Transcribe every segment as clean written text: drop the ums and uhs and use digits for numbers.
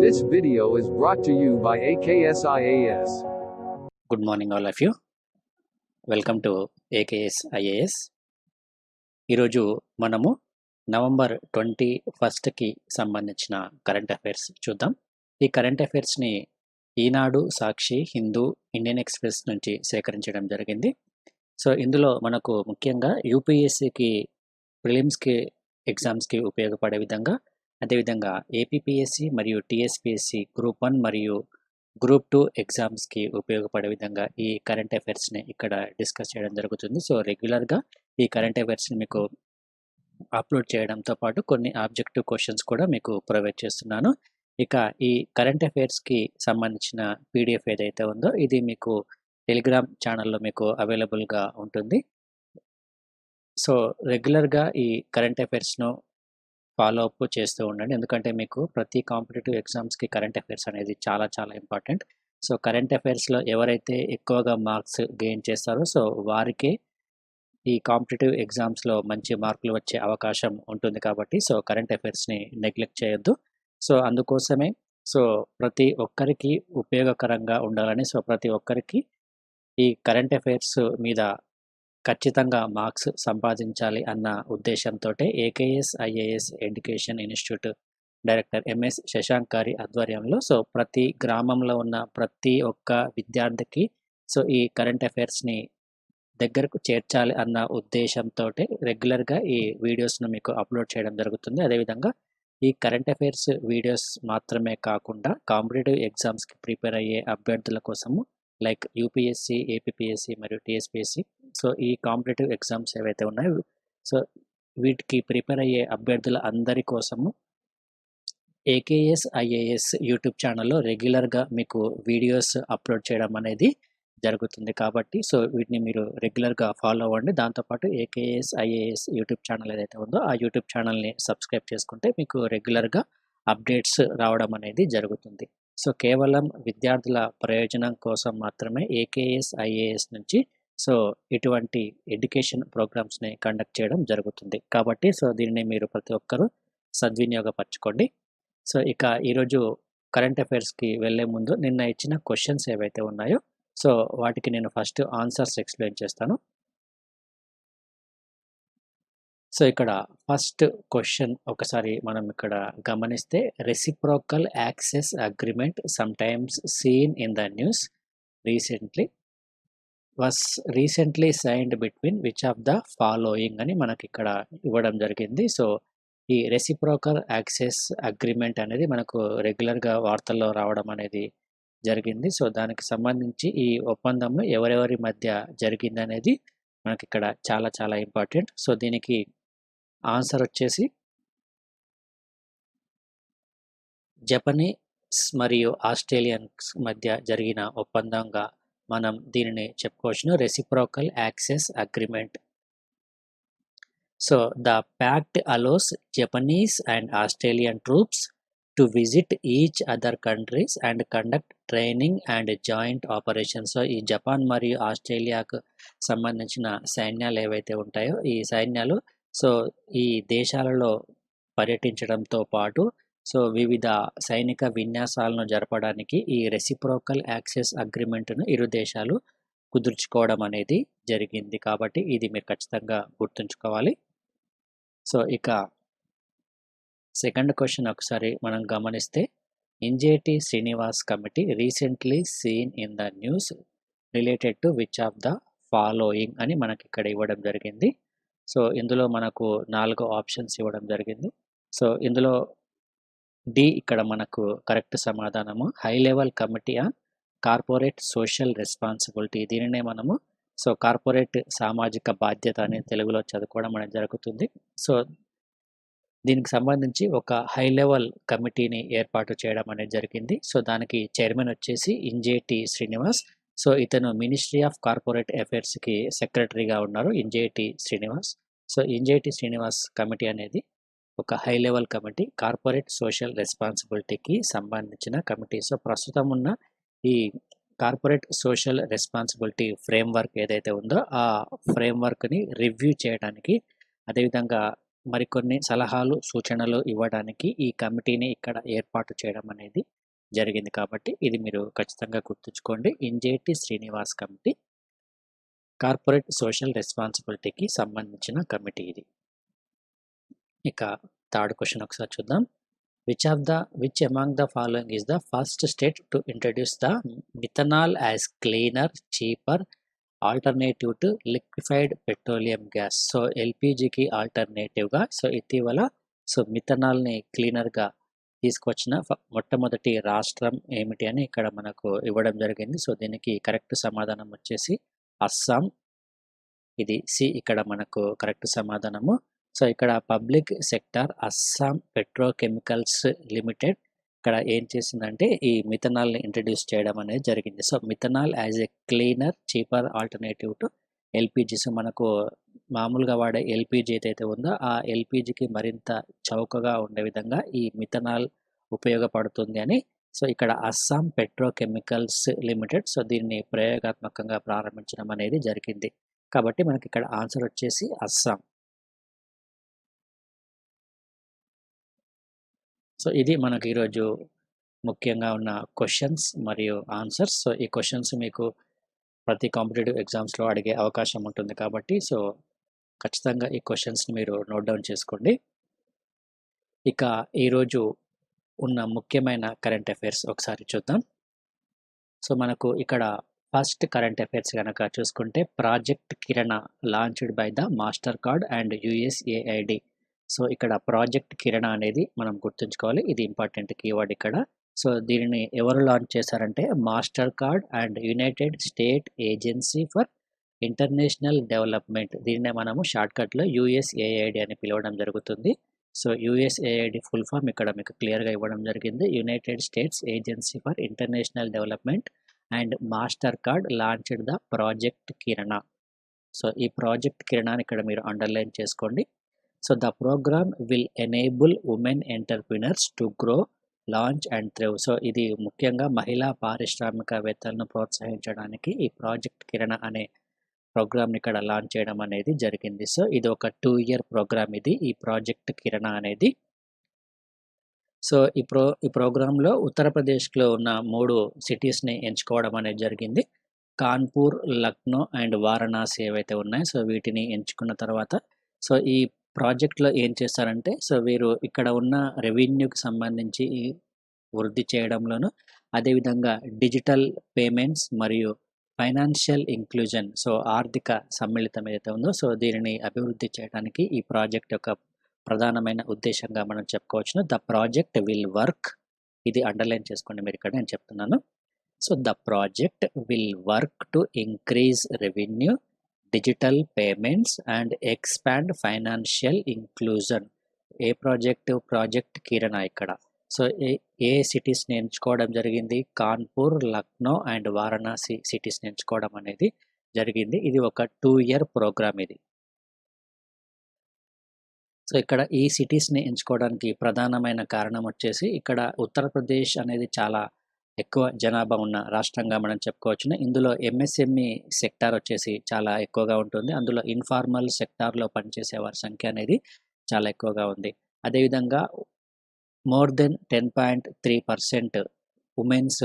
This video is brought to you by AKSIAS. Good morning all of you. Welcome to AKS IAS. ఈరోజు మనము November 21కి సంబంధించిన current affairs చూద్దాం. ఈ current అఫైర్స్ని ఈనాడు, సాక్షి, Hindu, Indian express నుంచి సేకరించడం జరిగింది. సో ఇందులో మనకు ముఖ్యంగా యూపీఎస్సికి ప్రిలిమ్స్కి ఎగ్జామ్స్కి ఉపయోగపడే విధంగా, అదేవిధంగా ఏపీపీఎస్సి మరియు టీఎస్పీఎస్సి గ్రూప్ 1 మరియు గ్రూప్ 2 ఎగ్జామ్స్కి ఉపయోగపడే విధంగా ఈ కరెంట్ అఫైర్స్ని ఇక్కడ డిస్కస్ చేయడం జరుగుతుంది. సో రెగ్యులర్గా ఈ కరెంట్ అఫైర్స్ని మీకు అప్లోడ్ చేయడంతో పాటు కొన్ని ఆబ్జెక్టివ్ క్వశ్చన్స్ కూడా మీకు ప్రొవైడ్ చేస్తున్నాను. ఇక ఈ కరెంట్ అఫైర్స్కి సంబంధించిన పీడిఎఫ్ ఏదైతే ఉందో ఇది మీకు టెలిగ్రామ్ ఛానల్లో మీకు అవైలబుల్గా ఉంటుంది. సో రెగ్యులర్గా ఈ కరెంట్ అఫైర్స్ను ఫాలో అప్ చేస్తూ ఉండండి, ఎందుకంటే మీకు ప్రతి కాంపిటేటివ్ ఎగ్జామ్స్కి కరెంట్ అఫైర్స్ అనేది చాలా చాలా ఇంపార్టెంట్. సో కరెంట్ అఫైర్స్లో ఎవరైతే ఎక్కువగా మార్క్స్ గెయిన్ చేస్తారో సో వారికే ఈ కాంపిటేటివ్ ఎగ్జామ్స్లో మంచి మార్కులు వచ్చే అవకాశం ఉంటుంది. కాబట్టి సో కరెంట్ అఫైర్స్ని నెగ్లెక్ట్ చేయొద్దు. సో అందుకోసమే సో ప్రతి ఒక్కరికి ఉపయోగకరంగా ఉండాలని, సో ప్రతి ఒక్కరికి ఈ కరెంట్ అఫైర్స్ మీద ఖచ్చితంగా మార్క్స్ సంపాదించాలి అన్న ఉద్దేశంతో AKS IAS education institute director MS Shashank గారి ఆధ్వర్యంలో సో ప్రతి గ్రామంలో ఉన్న ప్రతి ఒక్క విద్యార్థికి సో ఈ కరెంట్ అఫైర్స్ని దగ్గరకు చేర్చాలి అన్న ఉద్దేశంతో రెగ్యులర్గా ఈ వీడియోస్ను మీకు అప్లోడ్ చేయడం జరుగుతుంది. అదేవిధంగా ఈ కరెంట్ అఫైర్స్ వీడియోస్ మాత్రమే కాకుండా కాంపిటేటివ్ ఎగ్జామ్స్కి ప్రిపేర్ అయ్యే అభ్యర్థుల కోసము లైక్ యూపీఎస్సి, ఏపీపీఎస్సి మరియు టీఎస్పీఎస్సి సో ఈ కాంపిటేటివ్ ఎగ్జామ్స్ ఏవైతే ఉన్నాయో సో వీటికి ప్రిపేర్ అయ్యే అభ్యర్థుల అందరి కోసము ఏకేఎస్ ఐఏఎస్ యూట్యూబ్ ఛానల్లో రెగ్యులర్గా మీకు వీడియోస్ అప్లోడ్ చేయడం అనేది జరుగుతుంది. కాబట్టి సో వీటిని మీరు రెగ్యులర్గా ఫాలో అవ్వండి. దాంతోపాటు ఏకేఎస్ ఐఏఎస్ యూట్యూబ్ ఛానల్ ఏదైతే ఉందో ఆ యూట్యూబ్ ఛానల్ని సబ్స్క్రైబ్ చేసుకుంటే మీకు రెగ్యులర్గా అప్డేట్స్ రావడం అనేది జరుగుతుంది. సో కేవలం విద్యార్థుల ప్రయోజనం కోసం మాత్రమే ఏకేఎస్ ఐఏఎస్ నుంచి సో ఇటువంటి ఎడ్యుకేషన్ ప్రోగ్రామ్స్ని కండక్ట్ చేయడం జరుగుతుంది. కాబట్టి సో దీనిని మీరు ప్రతి ఒక్కరూ సద్వినియోగపరచుకోండి. సో ఇక ఈరోజు కరెంట్ అఫైర్స్కి వెళ్ళే ముందు నిన్న ఇచ్చిన క్వశ్చన్స్ ఏవైతే ఉన్నాయో సో వాటికి నేను ఫస్ట్ ఆన్సర్స్ ఎక్స్ప్లెయిన్ చేస్తాను. సో ఇక్కడ ఫస్ట్ క్వశ్చన్ ఒకసారి మనం ఇక్కడ గమనిస్తే, reciprocal access agreement sometimes seen in the news recently signed between which of the following అని మనకి ఇక్కడ ఇవ్వడం జరిగింది. సో ఈ రెసిప్రోకల్ యాక్సెస్ అగ్రిమెంట్ అనేది మనకు రెగ్యులర్గా వార్తల్లో రావడం అనేది జరిగింది. సో దానికి సంబంధించి ఈ ఒప్పందం ఎవరెవరి మధ్య జరిగింది అనేది మనకి ఇక్కడ చాలా చాలా ఇంపార్టెంట్. సో దీనికి ఆన్సర్ వచ్చేసి జపనీస్ మరియు ఆస్ట్రేలియన్స్ మధ్య జరిగిన ఒప్పందంగా మనం దీనిని చెప్పుకోవచ్చును, reciprocal access agreement. So the pact allows Japanese and Australian troops to visit each other countries and conduct training and joint operation. So ఈ జపాన్ మరియు ఆస్ట్రేలియాకు సంబంధించిన సైన్యాలు ఏవైతే ఉంటాయో ఈ సైన్యాలు సో ఈ దేశాలలో పర్యటించడంతో పాటు సో వివిధ సైనిక విన్యాసాలను జరపడానికి ఈ రెసిప్రోకల్ యాక్సెస్ అగ్రిమెంట్ను ఇరు దేశాలు కుదుర్చుకోవడం అనేది జరిగింది. కాబట్టి ఇది మీరు ఖచ్చితంగా గుర్తుంచుకోవాలి. సో ఇక సెకండ్ క్వశ్చన్ ఒకసారి మనం గమనిస్తే, Injeti Srinivas committee recently scene in the news related to which of the following అని మనకి ఇక్కడ ఇవ్వడం జరిగింది. సో ఇందులో మనకు 4 ఆప్షన్స్ ఇవ్వడం జరిగింది. సో ఇందులో డి ఇక్కడ మనకు కరెక్ట్ సమాధానము, high level committee on corporate social responsibility. దీనినే మనము సో కార్పొరేట్ సామాజిక బాధ్యత అని తెలుగులో చదువుకోవడం అనేది జరుగుతుంది. సో దీనికి సంబంధించి ఒక హై లెవెల్ కమిటీని ఏర్పాటు చేయడం అనేది జరిగింది. సో దానికి చైర్మన్ వచ్చేసి ఇంజేటి శ్రీనివాస్. సో ఇతను మినిస్ట్రీ ఆఫ్ కార్పొరేట్ అఫైర్స్కి సెక్రటరీగా ఉన్నారు ఇంజేటి శ్రీనివాస్. సో ఇంజేటి శ్రీనివాస్ కమిటీ అనేది ఒక high level committee, corporate social రెస్పాన్సిబిలిటీకి సంబంధించిన కమిటీ. సో ప్రస్తుతం ఉన్న ఈ కార్పొరేట్ సోషల్ రెస్పాన్సిబిలిటీ ఫ్రేమ్వర్క్ ఏదైతే ఉందో ఆ ఫ్రేమ్వర్క్ని రివ్యూ చేయడానికి, అదేవిధంగా మరికొన్ని సలహాలు సూచనలు ఇవ్వడానికి ఈ కమిటీని ఇక్కడ ఏర్పాటు చేయడం అనేది జరిగింది. కాబట్టి ఇది మీరు ఖచ్చితంగా గుర్తుంచుకోండి. Injeti Srinivas committee corporate social రెస్పాన్సిబిలిటీకి సంబంధించిన కమిటీ ఇది. ఇక థర్డ్ క్వశ్చన్ ఒకసారి చూద్దాం. Which among the following is the first state to introduce the methanol as cleaner cheaper alternative to liquefied petroleum gas? So ఎల్పిజికి ఆల్టర్నేటివ్గా ఇటీవల మిథనాల్ని క్లీనర్గా తీసుకొచ్చిన మొట్టమొదటి రాష్ట్రం ఏమిటి అని ఇక్కడ మనకు ఇవ్వడం జరిగింది. దీనికి కరెక్ట్ సమాధానం వచ్చేసి అస్సాం. ఇది సి ఇక్కడ మనకు కరెక్ట్ సమాధానము. ఇక్కడ public sector Assam petrochemicals limited ఇక్కడ ఏం చేసిందంటే ఈ మిథనాల్ని ఇంట్రడ్యూస్ చేయడం అనేది జరిగింది. Methanol as a cleaner cheaper alternative to LPG. మనకు మామూలుగా వాడే ఎల్పిజి ఏదైతే ఉందో ఆ ఎల్పిజికి మరింత చౌకగా ఉండే విధంగా ఈ మిథనాల్ ఉపయోగపడుతుంది అని ఇక్కడ అస్సాం పెట్రోకెమికల్స్ లిమిటెడ్ దీన్ని ప్రయోగాత్మకంగా ప్రారంభించడం అనేది జరిగింది. కాబట్టి మనకి ఇక్కడ ఆన్సర్ వచ్చేసి అస్సాం. ఇది మనకి ఈరోజు ముఖ్యంగా ఉన్న క్వశ్చన్స్ మరియు ఆన్సర్స్. ఈ క్వశ్చన్స్ మీకు ప్రతి కాంపిటేటివ్ ఎగ్జామ్స్లో అడిగే అవకాశం ఉంటుంది కాబట్టి ఖచ్చితంగా ఈ క్వశ్చన్స్ని మీరు నోట్ డౌన్ చేసుకోండి. ఇక ఈరోజు ఉన్న ముఖ్యమైన కరెంట్ అఫైర్స్ ఒకసారి చూద్దాం. మనకు ఇక్కడ ఫస్ట్ కరెంట్ అఫైర్స్ కనుక చూసుకుంటే project Kirana launched by the Mastercard and USAID. ఇక్కడ ప్రాజెక్ట్ కిరణ అనేది మనం గుర్తుంచుకోవాలి. ఇది ఇంపార్టెంట్ కీవర్డ్ ఇక్కడ. దీనిని ఎవరు లాంచ్ చేశారంటే master card and United state agency for International development. దీన్నే మనము షార్ట్కట్లో యుఎస్ఏఐడి అని పిలవడం జరుగుతుంది. యుఎస్ఏఐడి ఫుల్ ఫామ్ ఇక్కడ మీకు క్లియర్గా ఇవ్వడం జరిగింది. United States Agency for International Development and Mastercard launched the project Kirana. ఈ ప్రాజెక్ట్ కిరణాన్ని ఇక్కడ మీరు అండర్లైన్ చేసుకోండి. The program will enable women entrepreneurs to grow, launch and thrive. ఇది ముఖ్యంగా మహిళా పారిశ్రామికవేత్తలను ప్రోత్సహించడానికి ఈ ప్రాజెక్ట్ కిరణ అనే ప్రోగ్రామ్ని ఇక్కడ లాంచ్ చేయడం అనేది జరిగింది. ఇది ఒక 2 year ప్రోగ్రామ్ ఇది ఈ ప్రాజెక్ట్ కిరణ అనేది. ఈ ప్రోగ్రాంలో ఉత్తరప్రదేశ్లో ఉన్న 3 సిటీస్ని ఎంచుకోవడం అనేది జరిగింది. కాన్పూర్, లక్నో అండ్ వారణాసి ఏవైతే ఉన్నాయో వీటిని ఎంచుకున్న తర్వాత ఈ ప్రాజెక్ట్లో ఏం చేస్తారంటే వీరు ఇక్కడ ఉన్న రెవెన్యూకి సంబంధించి వృద్ధి చేయడంలోను, అదేవిధంగా డిజిటల్ పేమెంట్స్ మరియు ఫైనాన్షియల్ ఇంక్లూజన్ ఆర్థిక సమ్మిళితం ఏదైతే ఉందో దీనిని అభివృద్ధి చేయడానికి ఈ ప్రాజెక్ట్ యొక్క ప్రధానమైన ఉద్దేశంగా మనం చెప్పుకోవచ్చును. The project will work. ఇది అండర్లైన్ చేసుకోండి మీరు ఇక్కడ నేను చెప్తున్నాను. The project will work to increase revenue, digital payments and expand financial inclusion. ఏ ప్రాజెక్ట్ కిరణ ఇక్కడ. ఏ సిటీస్ని ఎంచుకోవడం జరిగింది? కాన్పూర్, లక్నో అండ్ వారణాసి సిటీస్ని ఎంచుకోవడం అనేది జరిగింది. ఇది ఒక 2 year ప్రోగ్రామ్ ఇది. ఇక్కడ ఈ సిటీస్ని ఎంచుకోవడానికి ప్రధానమైన కారణం వచ్చేసి ఇక్కడ ఉత్తరప్రదేశ్ అనేది చాలా ఎక్కువ జనాభా ఉన్న రాష్ట్రంగా మనం చెప్పుకోవచ్చును. ఇందులో ఎంఎస్ఎంఈ సెక్టార్ వచ్చేసి చాలా ఎక్కువగా ఉంటుంది. అందులో ఇన్ఫార్మల్ సెక్టార్లో పనిచేసే వారి సంఖ్య అనేది చాలా ఎక్కువగా ఉంది. అదేవిధంగా మోర్ దెన్ 10.3% ఉమెన్స్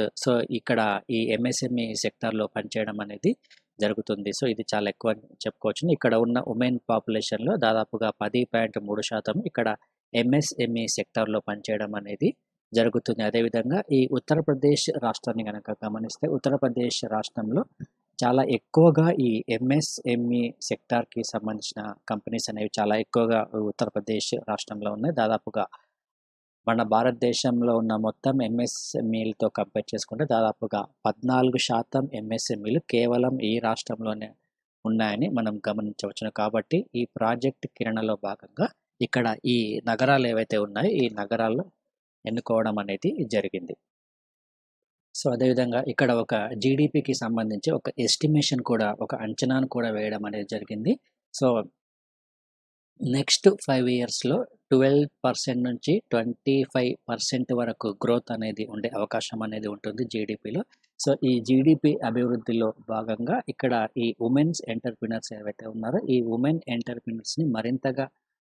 ఇక్కడ ఈ ఎంఎస్ఎంఈ సెక్టార్లో పనిచేయడం అనేది జరుగుతుంది. ఇది చాలా ఎక్కువ చెప్పుకోవచ్చు. ఇక్కడ ఉన్న ఉమెన్ పాపులేషన్లో దాదాపుగా 10.3% ఇక్కడ ఎంఎస్ఎంఈ సెక్టార్లో పనిచేయడం అనేది జరుగుతుంది. అదేవిధంగా ఈ ఉత్తరప్రదేశ్ రాష్ట్రాన్ని కనుక గమనిస్తే ఉత్తరప్రదేశ్ రాష్ట్రంలో చాలా ఎక్కువగా ఈ ఎంఎస్ఎంఈ సెక్టార్కి సంబంధించిన కంపెనీస్ అనేవి చాలా ఎక్కువగా ఉత్తరప్రదేశ్ రాష్ట్రంలో ఉన్నాయి. దాదాపుగా మన భారతదేశంలో ఉన్న మొత్తం ఎంఎస్ఎంఈలతో కంపేర్ చేసుకుంటే దాదాపుగా 14% ఎంఎస్ఎంఈలు కేవలం ఈ రాష్ట్రంలోనే ఉన్నాయని మనం గమనించవచ్చును. కాబట్టి ఈ ప్రాజెక్ట్ కిరణలో భాగంగా ఇక్కడ ఈ నగరాలు ఏవైతే ఉన్నాయో ఈ నగరాల్లో ఎన్నుకోవడం అనేది జరిగింది. అదేవిధంగా ఇక్కడ ఒక జీడిపికి సంబంధించి ఒక ఎస్టిమేషన్ కూడా ఒక అంచనాను కూడా వేయడం అనేది జరిగింది. నెక్స్ట్ 5 yearsలో 12% నుంచి 25% వరకు గ్రోత్ అనేది ఉండే అవకాశం అనేది ఉంటుంది జీడిపిలో. ఈ జీడిపి అభివృద్ధిలో భాగంగా ఇక్కడ ఈ ఉమెన్స్ ఎంటర్ప్రినర్స్ ఏవైతే ఉన్నారో ఈ ఉమెన్ ఎంటర్ప్రినర్స్ని మరింతగా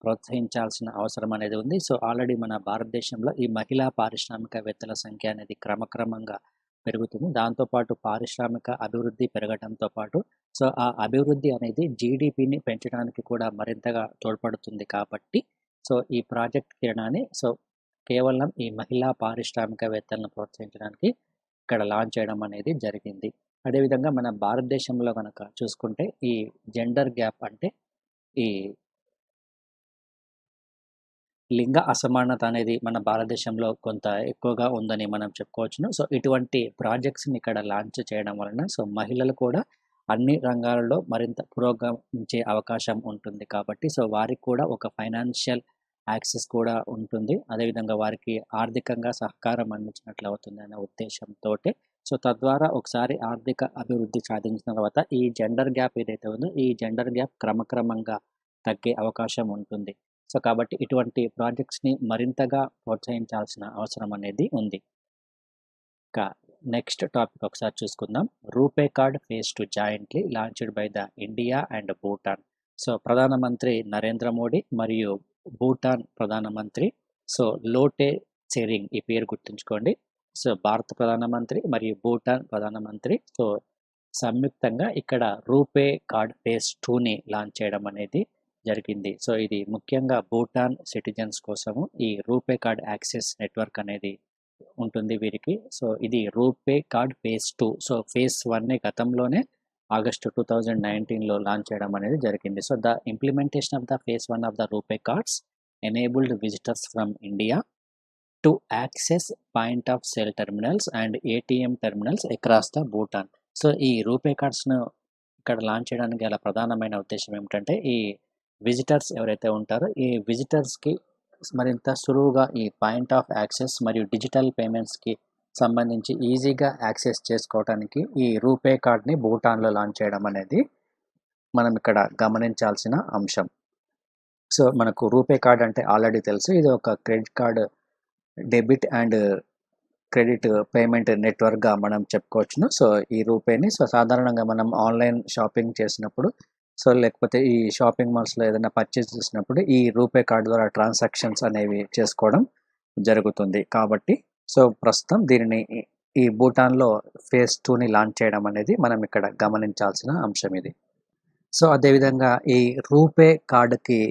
ప్రోత్సహించాల్సిన అవసరం అనేది ఉంది. సో ఆల్రెడీ మన భారతదేశంలో ఈ మహిళా పారిశ్రామికవేత్తల సంఖ్య అనేది క్రమక్రమంగా పెరుగుతుంది. దాంతోపాటు పారిశ్రామిక అభివృద్ధి పెరగడంతో పాటు సో ఆ అభివృద్ధి అనేది జీడిపిని పెంచడానికి కూడా మరింతగా తోడ్పడుతుంది కాబట్టి సో ఈ ప్రాజెక్ట్ కిరణాన్ని సో కేవలం ఈ మహిళా పారిశ్రామికవేత్తలను ప్రోత్సహించడానికి ఇక్కడ లాంచ్ చేయడం అనేది జరిగింది. అదేవిధంగా మన భారతదేశంలో కనుక చూసుకుంటే ఈ జెండర్ గ్యాప్ అంటే ఈ లింగ అసమానత అనేది మన భారతదేశంలో కొంత ఎక్కువగా ఉందని మనం చెప్పుకోవచ్చును. సో ఇటువంటి ప్రాజెక్ట్స్ని ఇక్కడ లాంచ్ చేయడం వలన సో మహిళలు కూడా అన్ని రంగాలలో మరింత పురోగమించే అవకాశం ఉంటుంది కాబట్టి సో వారికి కూడా ఒక ఫైనాన్షియల్ యాక్సెస్ కూడా ఉంటుంది. అదేవిధంగా వారికి ఆర్థికంగా సహకారం అందించినట్లు అవుతుంది అనే ఉద్దేశంతో సో తద్వారా ఒకసారి ఆర్థిక అభివృద్ధి సాధించిన తర్వాత ఈ జెండర్ గ్యాప్ ఏదైతే ఉందో ఈ జెండర్ గ్యాప్ క్రమక్రమంగా తగ్గే అవకాశం ఉంటుంది. సో కాబట్టి ఇటువంటి ప్రాజెక్ట్స్ని మరింతగా ప్రోత్సహించాల్సిన అవసరం అనేది ఉంది. ఇంకా నెక్స్ట్ టాపిక్ ఒకసారి చూసుకుందాం. RuPay card phase 2 jointly launched by the India and Bhutan. So ప్రధానమంత్రి నరేంద్ర మోడీ మరియు భూటాన్ ప్రధానమంత్రి సో లోటే సెరింగ్, ఈ పేరు గుర్తుంచుకోండి. సో భారత ప్రధానమంత్రి మరియు భూటాన్ ప్రధానమంత్రి సో సంయుక్తంగా ఇక్కడ రూపే కార్డ్ ఫేజ్ 2ని లాంచ్ చేయడం అనేది జరిగింది. సో ఇది ముఖ్యంగా భూటాన్ సిటిజన్స్ కోసము ఈ రూపే కార్డ్ యాక్సెస్ నెట్వర్క్ అనేది ఉంటుంది వీరికి. సో ఇది RuPay card phase 2. So phase 1ని గతంలోనే ఆగస్టు 2019లో లాంచ్ చేయడం అనేది జరిగింది. So the implementation of the phase 1 of the RuPay cards enabled visitors from India to access point of sale terminals and ATM terminals across the Bhutan. So ఈ రూపే కార్డ్స్ను ఇక్కడ launch చేయడానికి గల ప్రధానమైన ఉద్దేశం ఏమిటంటే ఈ విజిటర్స్ ఎవరైతే ఉంటారో ఈ విజిటర్స్కి మరింత సులువుగా ఈ పాయింట్ ఆఫ్ యాక్సెస్ మరియు డిజిటల్ పేమెంట్స్కి సంబంధించి ఈజీగా యాక్సెస్ చేసుకోవడానికి ఈ రూపే కార్డ్ని భూటాన్లో లాంచ్ చేయడం అనేది మనం ఇక్కడ గమనించాల్సిన అంశం. సో మనకు రూపే కార్డ్ అంటే ఆల్రెడీ తెలుసు, ఇది ఒక credit card debit and credit payment నెట్వర్క్గా మనం చెప్పుకోవచ్చును. సో ఈ రూపేని సో సాధారణంగా మనం ఆన్లైన్ షాపింగ్ చేసినప్పుడు సో లేకపోతే ఈ షాపింగ్ మాల్స్లో ఏదైనా పర్చేస్ చేసినప్పుడు ఈ రూపే కార్డ్ ద్వారా ట్రాన్సాక్షన్స్ అనేవి చేసుకోవడం జరుగుతుంది. కాబట్టి సో ప్రస్తుతం దీనిని ఈ భూటాన్లో ఫేజ్ 2ని లాంచ్ చేయడం అనేది మనం ఇక్కడ గమనించాల్సిన అంశం ఇది. సో అదేవిధంగా ఈ రూపే కార్డుకి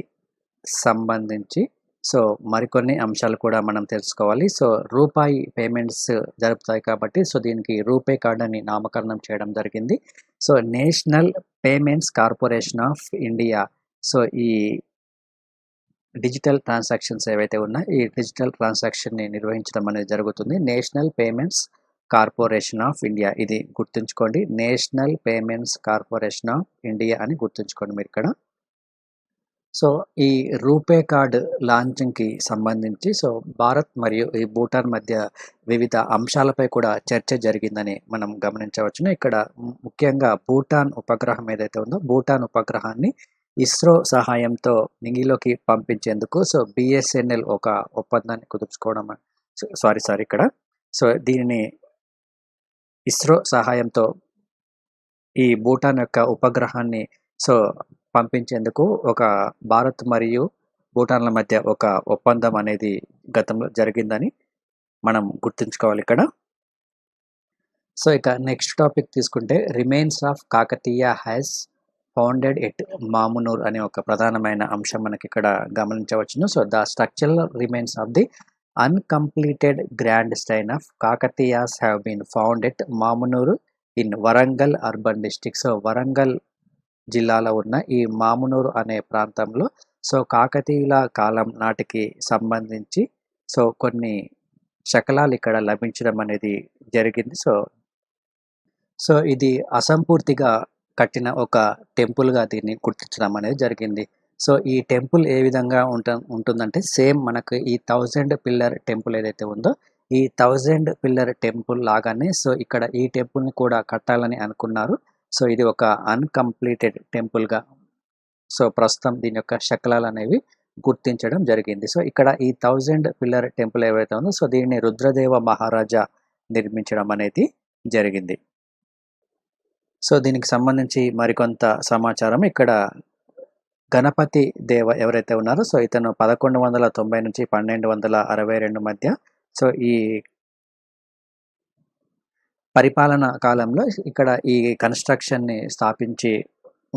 సంబంధించి సో మరికొన్ని అంశాలు కూడా మనం తెలుసుకోవాలి. సో రూపాయి పేమెంట్స్ జరుపుతాయి కాబట్టి సో దీనికి రూపే కార్డ్ అని నామకరణం చేయడం జరిగింది. So national payments corporation of India so ఈ డిజిటల్ ట్రాన్సాక్షన్స్ ఏవైతే ఉన్నాయో ఈ డిజిటల్ ట్రాన్సాక్షన్ని నిర్వహించడం అనేది జరుగుతుంది. National payments corporation of India, ఇది గుర్తుంచుకోండి, national payments corporation of India అని గుర్తుంచుకోండి మీరు ఇక్కడ. సో ఈ రూపే కార్డ్ లాంచింగ్కి సంబంధించి సో భారత్ మరియు ఈ భూటాన్ మధ్య వివిధ అంశాలపై కూడా చర్చ జరిగిందని మనం గమనించవచ్చును. ఇక్కడ ముఖ్యంగా భూటాన్ ఉపగ్రహం ఏదైతే ఉందో భూటాన్ ఉపగ్రహాన్ని ఇస్రో సహాయంతో నింగిలోకి పంపించేందుకు సో బిఎస్ఎన్ఎల్ ఒక ఒప్పందాన్ని కుదుర్చుకోవడం ఇక్కడ సో దీనిని ఇస్రో సహాయంతో ఈ భూటాన్ యొక్క ఉపగ్రహాన్ని సో పంపించేందుకు ఒక భారత్ మరియు భూటాన్ల మధ్య ఒక ఒప్పందం అనేది గతంలో జరిగిందని మనం గుర్తుంచుకోవాలి ఇక్కడ. సో ఇక నెక్స్ట్ టాపిక్ తీసుకుంటే remains of Kakatiya has founded at Mamunur అనే ఒక ప్రధానమైన అంశం మనకి ఇక్కడ గమనించవచ్చును. So the structural remains of the uncompleted grand stain of Kakatiyas have been found at Mamunuru in Warangal urban district. So Warangal జిల్లాలో ఉన్న ఈ మామునూరు అనే ప్రాంతంలో సో కాకతీయుల కాలం నాటికి సంబంధించి సో కొన్ని శకలాలు ఇక్కడ లభించడం అనేది జరిగింది. సో ఇది అసంపూర్తిగా కట్టిన ఒక టెంపుల్గా దీన్ని గుర్తించడం అనేది జరిగింది. సో ఈ టెంపుల్ ఏ విధంగా ఉంటుందంటే సేమ్ మనకు ఈ 1000 పిల్లర్ టెంపుల్ ఏదైతే ఉందో ఈ 1000 పిల్లర్ టెంపుల్ లాగానే సో ఇక్కడ ఈ టెంపుల్ని కూడా కట్టాలని అనుకున్నారు. సో ఇది ఒక అన్కంప్లీటెడ్ టెంపుల్గా సో ప్రస్తుతం దీని యొక్క శకలాలు అనేవి గుర్తించడం జరిగింది. సో ఇక్కడ ఈ 1000 పిల్లర్ టెంపుల్ ఏవైతే ఉందో సో దీన్ని రుద్రదేవ మహారాజా నిర్మించడం అనేది జరిగింది. సో దీనికి సంబంధించి మరికొంత సమాచారం ఇక్కడ గణపతి దేవ ఎవరైతే ఉన్నారో సో ఇతను 1190 నుంచి 1262 మధ్య సో ఈ పరిపాలన కాలంలో ఇక్కడ ఈ కన్స్ట్రక్షన్ని స్థాపించి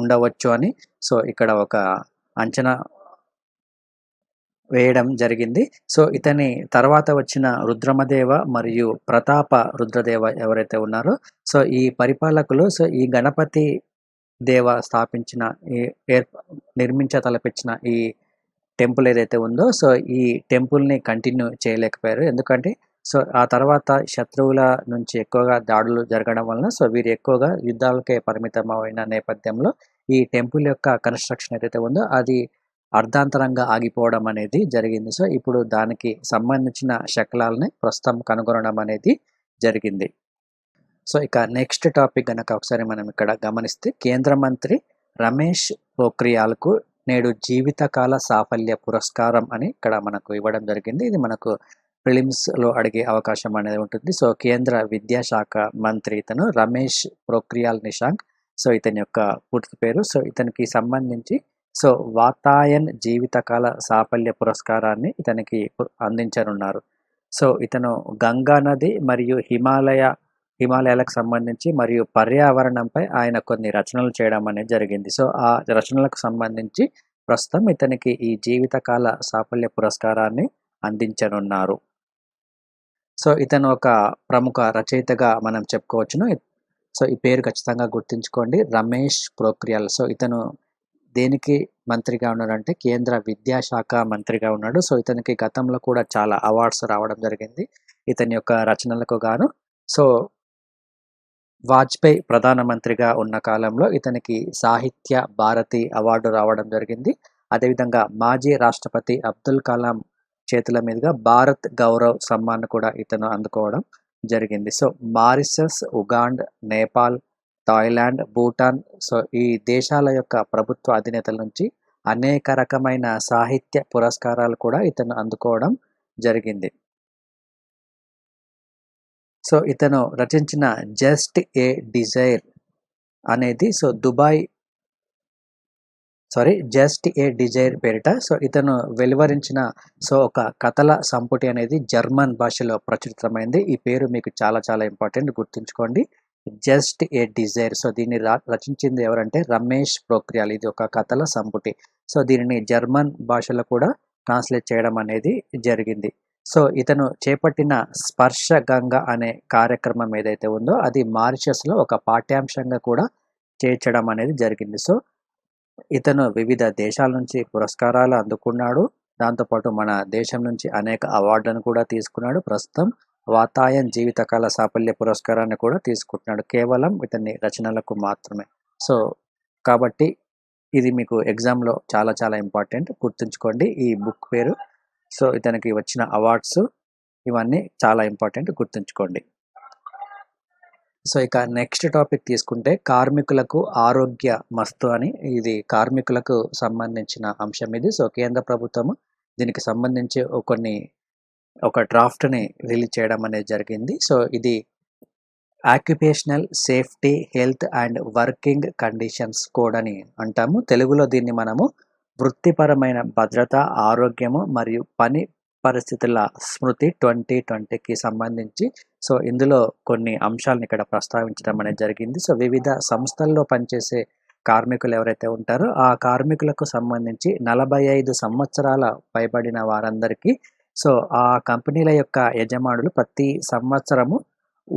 ఉండవచ్చు అని సో ఇక్కడ ఒక అంచనా వేయడం జరిగింది. సో ఇతని తర్వాత వచ్చిన రుద్రమదేవ మరియు ప్రతాప రుద్రదేవ ఎవరైతే ఉన్నారో సో ఈ పరిపాలకులు సో ఈ గణపతి దేవ స్థాపించిన ఈ నిర్మించతలపించిన ఈ టెంపుల్ ఏదైతే ఉందో సో ఈ టెంపుల్ని కంటిన్యూ చేయలేకపోయారు. ఎందుకంటే సో ఆ తర్వాత శత్రువుల నుంచి ఎక్కువగా దాడులు జరగడం వలన సో వీరు ఎక్కువగా యుద్ధాలకే పరిమితమైన నేపథ్యంలో ఈ టెంపుల్ యొక్క కన్స్ట్రక్షన్ ఏదైతే ఉందో అది అర్ధాంతరంగా ఆగిపోవడం అనేది జరిగింది. సో ఇప్పుడు దానికి సంబంధించిన శకలాలని ప్రస్తుతం కనుగొనడం అనేది జరిగింది. సో ఇక నెక్స్ట్ టాపిక్ గనక ఒకసారి మనం ఇక్కడ గమనిస్తే కేంద్ర మంత్రి రమేష్ పోఖ్రియాల్కు నేడు జీవితకాల సాఫల్య పురస్కారం అని ఇక్కడ మనకు ఇవ్వడం జరిగింది. ఇది మనకు ప్రిలిమ్స్లో అడిగే అవకాశం అనేది ఉంటుంది. సో కేంద్ర విద్యాశాఖ మంత్రి ఇతను రమేష్ పోఖ్రియాల్ నిశాంక్. సో ఇతని యొక్క పూర్తి పేరు. సో ఇతనికి సంబంధించి సో వాతాయన్ జీవితకాల సాఫల్య పురస్కారాన్ని ఇతనికి అందించనున్నారు. సో ఇతను గంగా నది మరియు హిమాలయాలకు సంబంధించి మరియు పర్యావరణంపై ఆయన కొన్ని రచనలు చేయడం అనేది జరిగింది. సో ఆ రచనలకు సంబంధించి ప్రస్తుతం ఇతనికి ఈ జీవితకాల సాఫల్య పురస్కారాన్ని అందించనున్నారు. సో ఇతను ఒక ప్రముఖ రచయితగా మనం చెప్పుకోవచ్చును. సో ఈ పేరు ఖచ్చితంగా గుర్తుంచుకోండి, రమేష్ పోఖ్రియాల్. సో ఇతను దేనికి మంత్రిగా ఉన్నాడంటే కేంద్ర విద్యాశాఖ మంత్రిగా ఉన్నాడు. సో ఇతనికి గతంలో కూడా చాలా అవార్డ్స్ రావడం జరిగింది ఇతని యొక్క రచనలకు గాను. సో వాజ్పేయి ప్రధానమంత్రిగా ఉన్న కాలంలో ఇతనికి సాహిత్య భారతి అవార్డు రావడం జరిగింది. అదేవిధంగా మాజీ రాష్ట్రపతి అబ్దుల్ కలాం చేతుల మీదుగా భారత్ గౌరవ్ సమ్మాన్ కూడా ఇతను అందుకోవడం జరిగింది. So Mauritius, Uganda, Nepal, Thailand, Bhutan so ఈ దేశాల యొక్క ప్రభుత్వ అధినేతల నుంచి అనేక రకమైన సాహిత్య పురస్కారాలు కూడా ఇతను అందుకోవడం జరిగింది. సో ఇతను రచించిన జస్ట్ ఏ డిజైర్ అనేది సో జస్ట్ ఏ డిజైర్ పేరిట సో ఇతను వెలువరించిన సో ఒక కథల సంపుటి అనేది జర్మన్ భాషలో ప్రచురితమైంది. ఈ పేరు మీకు చాలా చాలా ఇంపార్టెంట్, గుర్తుంచుకోండి. Just a Dzire. సో దీన్ని రచించింది ఎవరంటే రమేష్ పోఖ్రియాల్. ఇది ఒక కథల సంపుటి. సో దీనిని జర్మన్ భాషలో కూడా ట్రాన్స్లేట్ చేయడం అనేది జరిగింది. సో ఇతను చేపట్టిన స్పర్శ గంగ అనే కార్యక్రమం ఏదైతే ఉందో అది మారిషస్లో ఒక పాఠ్యాంశంగా కూడా చేర్చడం అనేది జరిగింది. సో ఇతను వివిధ దేశాల నుంచి పురస్కారాలు అందుకున్నాడు. దాంతోపాటు మన దేశం నుంచి అనేక అవార్డులను కూడా తీసుకున్నాడు. ప్రస్తుతం వాతాయన్ జీవితకాల సాఫల్య పురస్కారాన్ని కూడా తీసుకుంటున్నాడు, కేవలం ఇతని రచనలకు మాత్రమే. సో కాబట్టి ఇది మీకు ఎగ్జామ్లో చాలా చాలా ఇంపార్టెంట్, గుర్తుంచుకోండి ఈ బుక్ పేరు. సో ఇతనికి వచ్చిన అవార్డ్స్ ఇవన్నీ చాలా ఇంపార్టెంట్, గుర్తుంచుకోండి. సో ఇక నెక్స్ట్ టాపిక్ తీసుకుంటే కార్మికులకు ఆరోగ్య మస్తు అని, ఇది కార్మికులకు సంబంధించిన అంశం ఇది. సో కేంద్ర ప్రభుత్వము దీనికి సంబంధించి ఒక డ్రాఫ్ట్ని రిలీజ్ చేయడం అనేది జరిగింది. సో ఇది occupational safety, health and working conditions code అని అంటాము. తెలుగులో దీన్ని మనము వృత్తిపరమైన భద్రత, ఆరోగ్యము మరియు పని పరిస్థితుల స్మృతి 2020కి సంబంధించి సో ఇందులో కొన్ని అంశాలను ఇక్కడ ప్రస్తావించడం అనేది జరిగింది. సో వివిధ సంస్థల్లో పనిచేసే కార్మికులు ఎవరైతే ఉంటారో ఆ కార్మికులకు సంబంధించి 45 సంవత్సరాల పైబడిన వారందరికీ సో ఆ కంపెనీల యొక్క యజమానులు ప్రతి సంవత్సరము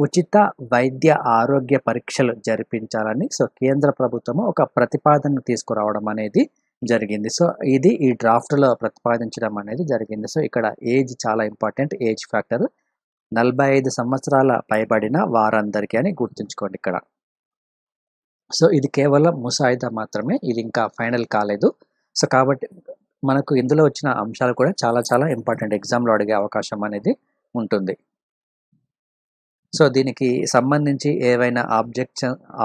ఉచిత వైద్య ఆరోగ్య పరీక్షలు జరిపించాలని సో కేంద్ర ప్రభుత్వము ఒక ప్రతిపాదన తీసుకురావడం అనేది జరిగింది. సో ఇది ఈ డ్రాఫ్ట్లో ప్రతిపాదించడం అనేది జరిగింది. సో ఇక్కడ ఏజ్ చాలా ఇంపార్టెంట్, ఏజ్ ఫ్యాక్టర్ 45 సంవత్సరాల పైబడిన వారందరికీ అని గుర్తుంచుకోండి ఇక్కడ. సో ఇది కేవలం ముసాయిదా మాత్రమే, ఇది ఇంకా ఫైనల్ కాలేదు. సో కాబట్టి మనకు ఇందులో వచ్చిన అంశాలు కూడా చాలా చాలా ఇంపార్టెంట్, ఎగ్జామ్లో అడిగే అవకాశం అనేది ఉంటుంది. సో దీనికి సంబంధించి ఏవైనా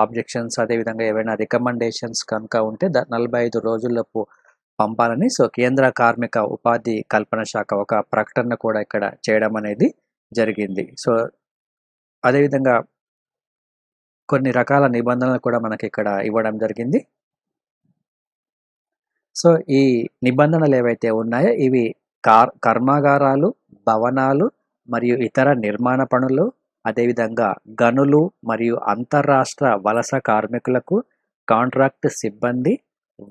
ఆబ్జెక్షన్స్ అదేవిధంగా ఏవైనా రికమెండేషన్స్ కనుక ఉంటే 45 రోజుల్లోపు పంపాలని సో కేంద్ర కార్మిక ఉపాధి కల్పన శాఖ ఒక ప్రకటన కూడా ఇక్కడ చేయడం అనేది జరిగింది. సో అదేవిధంగా కొన్ని రకాల నిబంధనలు కూడా మనకి ఇక్కడ ఇవ్వడం జరిగింది. సో ఈ నిబంధనలు ఏవైతే ఉన్నాయో ఇవి కర్మాగారాలు, భవనాలు మరియు ఇతర నిర్మాణ పనులు, అదేవిధంగా గనులు మరియు అంతర్రాష్ట్ర వలస కార్మికులకు, కాంట్రాక్ట్ సిబ్బంది,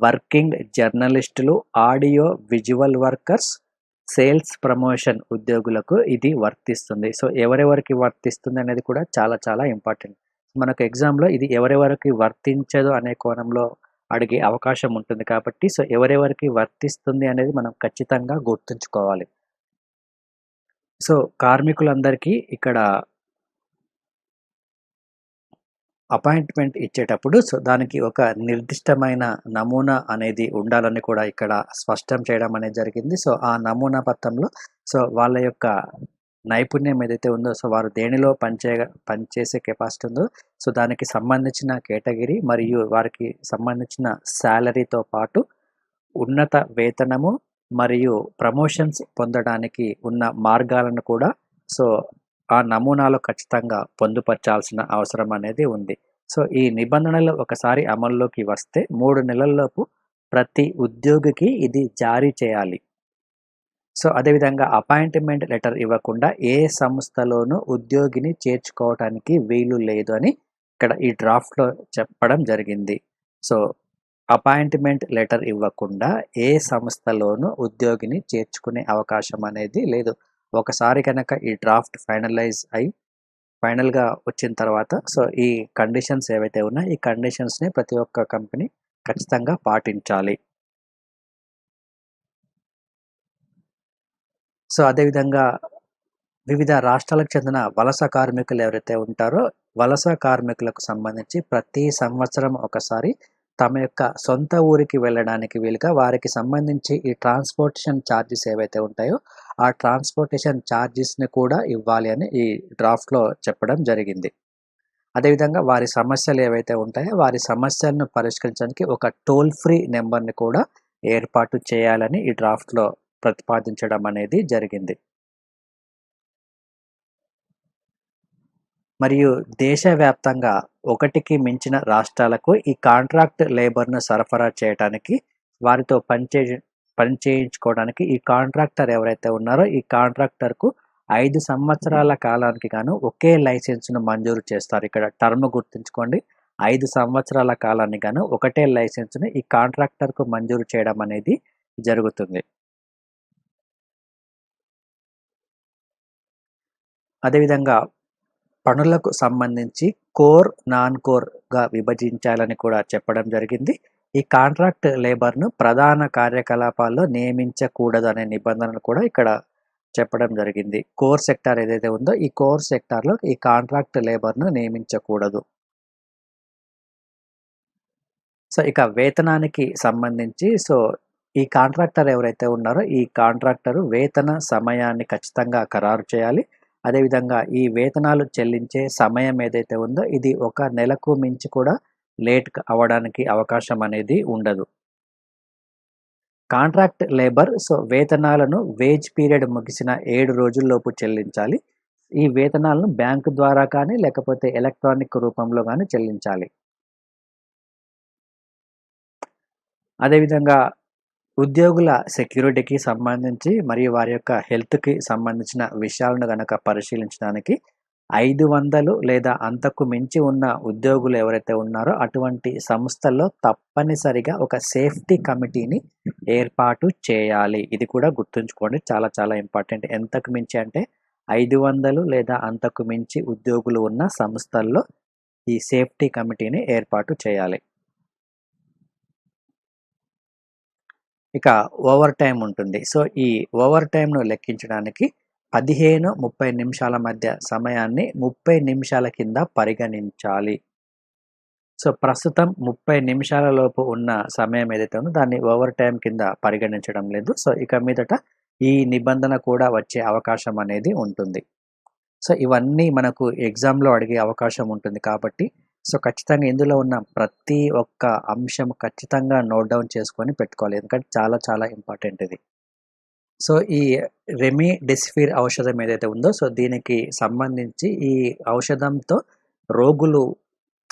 వర్కింగ్ జర్నలిస్టులు, audio visual workers, sales promotion ఉద్యోగులకు ఇది వర్తిస్తుంది. సో ఎవరెవరికి వర్తిస్తుంది అనేది కూడా చాలా చాలా ఇంపార్టెంట్. మనకు ఎగ్జామ్లో ఇది ఎవరెవరికి వర్తించదు అనే కోణంలో అడిగే అవకాశం ఉంటుంది కాబట్టి సో ఎవరెవరికి వర్తిస్తుంది అనేది మనం ఖచ్చితంగా గుర్తుంచుకోవాలి. సో కార్మికులందరికీ ఇక్కడ అపాయింట్మెంట్ ఇచ్చేటప్పుడు సో దానికి ఒక నిర్దిష్టమైన నమూనా అనేది ఉండాలని కూడా ఇక్కడ స్పష్టం చేయడం అనేది జరిగింది. సో ఆ నమూనా పత్రంలో సో వాళ్ళ యొక్క నైపుణ్యం ఏదైతే ఉందో సో వారు దేనిలో పనిచేసే కెపాసిటీ ఉందో సో దానికి సంబంధించిన కేటగిరీ మరియు వారికి సంబంధించిన శాలరీతో పాటు ఉన్నత వేతనము మరియు ప్రమోషన్స్ పొందడానికి ఉన్న మార్గాలను కూడా సో ఆ నమూనాలో ఖచ్చితంగా పొందుపరచాల్సిన అవసరం అనేది ఉంది. సో ఈ నిబంధనలు ఒకసారి అమల్లోకి వస్తే 3 నెలల్లోపు ప్రతి ఉద్యోగికి ఇది జారీ చేయాలి. సో అదేవిధంగా అపాయింట్మెంట్ లెటర్ ఇవ్వకుండా ఏ సంస్థలోనూ ఉద్యోగిని చేర్చుకోవడానికి వీలు లేదు అని ఇక్కడ ఈ డ్రాఫ్ట్లో చెప్పడం జరిగింది. సో అపాయింట్మెంట్ లెటర్ ఇవ్వకుండా ఏ సంస్థలోనూ ఉద్యోగిని చేర్చుకునే అవకాశం అనేది లేదు. ఒకసారి కనుక ఈ డ్రాఫ్ట్ ఫైనల్గా వచ్చిన తర్వాత సో ఈ కండిషన్స్ ఏవైతే ఉన్నాయో ఈ కండిషన్స్ని ప్రతి ఒక్క కంపెనీ ఖచ్చితంగా పాటించాలి. సో అదేవిధంగా వివిధ రాష్ట్రాలకు చెందిన వలస కార్మికులు ఎవరైతే ఉంటారో వలస కార్మికులకు సంబంధించి ప్రతి సంవత్సరం ఒకసారి తమ యొక్క సొంత ఊరికి వెళ్ళడానికి వీలుగా వారికి సంబంధించి ఈ ట్రాన్స్పోర్టేషన్ ఛార్జెస్ ఏవైతే ఉంటాయో ఆ ట్రాన్స్పోర్టేషన్ ఛార్జెస్ని కూడా ఇవ్వాలి అని ఈ డ్రాఫ్ట్లో చెప్పడం జరిగింది. అదేవిధంగా వారి సమస్యలు ఏవైతే ఉంటాయో వారి సమస్యలను పరిష్కరించడానికి ఒక టోల్ ఫ్రీ నెంబర్ని కూడా ఏర్పాటు చేయాలని ఈ డ్రాఫ్ట్లో ప్రతిపాదించడం అనేది జరిగింది. మరియు దేశవ్యాప్తంగా ఒకటికి మించిన రాష్ట్రాలకు ఈ కాంట్రాక్ట్ లేబర్ను సరఫరా చేయడానికి వారితో పనిచేయించుకోవడానికి ఈ కాంట్రాక్టర్ ఎవరైతే ఉన్నారో ఈ కాంట్రాక్టర్కు 5 సంవత్సరాల కాలానికి గాను ఒకే లైసెన్స్ను మంజూరు చేస్తారు. ఇక్కడ టర్మ్ గుర్తుంచుకోండి, 5 సంవత్సరాల కాలానికి గాను ఒకటే లైసెన్స్ను ఈ కాంట్రాక్టర్కు మంజూరు చేయడం అనేది జరుగుతుంది. అదేవిధంగా పనులకు సంబంధించి కోర్, నాన్ కోర్గా విభజించాలని కూడా చెప్పడం జరిగింది. ఈ కాంట్రాక్ట్ లేబర్ను ప్రధాన కార్యకలాపాల్లో నియమించకూడదు అనే నిబంధనలు కూడా ఇక్కడ చెప్పడం జరిగింది. కోర్ సెక్టార్ ఏదైతే ఉందో ఈ కోర్ సెక్టార్లో ఈ కాంట్రాక్ట్ లేబర్ను నియమించకూడదు. సో ఇక వేతనానికి సంబంధించి సో ఈ కాంట్రాక్టర్ ఎవరైతే ఉన్నారో ఈ కాంట్రాక్టరు వేతన సమయాన్ని ఖచ్చితంగా ఖరారు చేయాలి. అదేవిధంగా ఈ వేతనాలు చెల్లించే సమయం ఏదైతే ఉందో ఇది 1 నెలకు మించి కూడా లేట్ అవ్వడానికి అవకాశం అనేది ఉండదు. కాంట్రాక్ట్ లేబర్ సో వేతనాలను వేజ్ పీరియడ్ ముగిసిన 7 రోజుల్లోపు చెల్లించాలి. ఈ వేతనాలను బ్యాంకు ద్వారా కానీ లేకపోతే ఎలక్ట్రానిక్ రూపంలో కానీ చెల్లించాలి. అదేవిధంగా ఉద్యోగుల సెక్యూరిటీకి సంబంధించి మరియు వారి యొక్క హెల్త్కి సంబంధించిన విషయాలను కనుక పరిశీలించడానికి 500 లేదా అంతకు మించి ఉన్న ఉద్యోగులు ఎవరైతే ఉన్నారో అటువంటి సంస్థల్లో తప్పనిసరిగా ఒక సేఫ్టీ కమిటీని ఏర్పాటు చేయాలి. ఇది కూడా గుర్తుంచుకోండి, చాలా చాలా ఇంపార్టెంట్. ఎంతకు మించి అంటే 500 లేదా అంతకు మించి ఉద్యోగులు ఉన్న సంస్థల్లో ఈ సేఫ్టీ కమిటీని ఏర్పాటు చేయాలి. ఇక ఓవర్ టైం ఉంటుంది. సో ఈ ఓవర్ టైంను లెక్కించడానికి 15-30 నిమిషాల మధ్య సమయాన్ని 30 నిమిషాల కింద పరిగణించాలి. సో ప్రస్తుతం 30 నిమిషాల లోపు ఉన్న సమయం ఏదైతే ఉందో దాన్ని ఓవర్ టైం కింద పరిగణించడం లేదు. సో ఇక మీదట ఈ నిబంధన కూడా వచ్చే అవకాశం అనేది ఉంటుంది. సో ఇవన్నీ మనకు ఎగ్జామ్లో అడిగే అవకాశం ఉంటుంది కాబట్టి సో ఖచ్చితంగా ఇందులో ఉన్న ప్రతి ఒక్క అంశం ఖచ్చితంగా నోట్ డౌన్ చేసుకొని పెట్టుకోవాలి, ఎందుకంటే చాలా చాలా ఇంపార్టెంట్ ఇది. సో ఈ రెమిడెసివిర్ ఔషధం ఏదైతే ఉందో సో దీనికి సంబంధించి ఈ ఔషధంతో రోగులు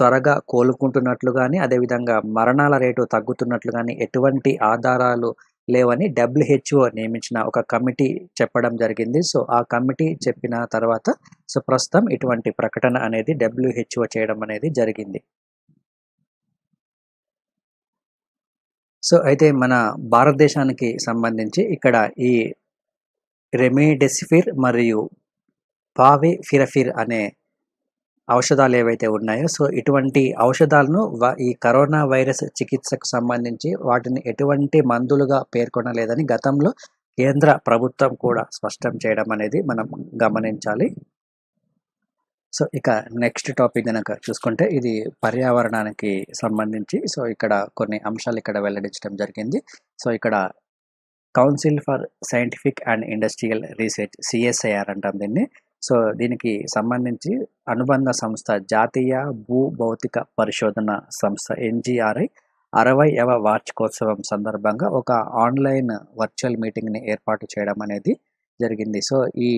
త్వరగా కోలుకుంటున్నట్లు గాని, అదేవిధంగా మరణాల రేటు తగ్గుతున్నట్లు గాని ఎటువంటి ఆధారాలు లేవని డబ్ల్యూహెచ్ఓ నియమించిన ఒక కమిటీ చెప్పడం జరిగింది. సో, ఆ కమిటీ చెప్పిన తర్వాత ప్రస్తుతం ఇటువంటి ప్రకటన అనేది డబ్ల్యూహెచ్ఓ చేయడం అనేది జరిగింది. సో, అయితే మన భారతదేశానికి సంబంధించి ఇక్కడ ఈ రెమిడెసివిర్ మరియు ఫావిపిరవిర్ అనే ఔషధాలు ఏవైతే ఉన్నాయో, సో ఇటువంటి ఔషధాలను ఈ కరోనా వైరస్ చికిత్సకు సంబంధించి వాటిని ఎటువంటి మందులుగా పేర్కొనలేదని గతంలో కేంద్ర ప్రభుత్వం కూడా స్పష్టం చేయడం అనేది మనం గమనించాలి. సో, ఇక నెక్స్ట్ టాపిక్ గనక చూసుకుంటే ఇది పర్యావరణానికి సంబంధించి. సో, ఇక్కడ కొన్ని అంశాలు ఇక్కడ వెల్లడించడం జరిగింది. సో, ఇక్కడ council for scientific and industrial research CSIR అంటాం దీన్ని. సో, దీనికి సంబంధించి అనుబంధ సంస్థ జాతీయ భూభౌతిక పరిశోధన సంస్థ NGRI 60వ వార్షికోత్సవం సందర్భంగా ఒక ఆన్లైన్ వర్చువల్ మీటింగ్ని ఏర్పాటు చేయడం అనేది జరిగింది. సో, ఈ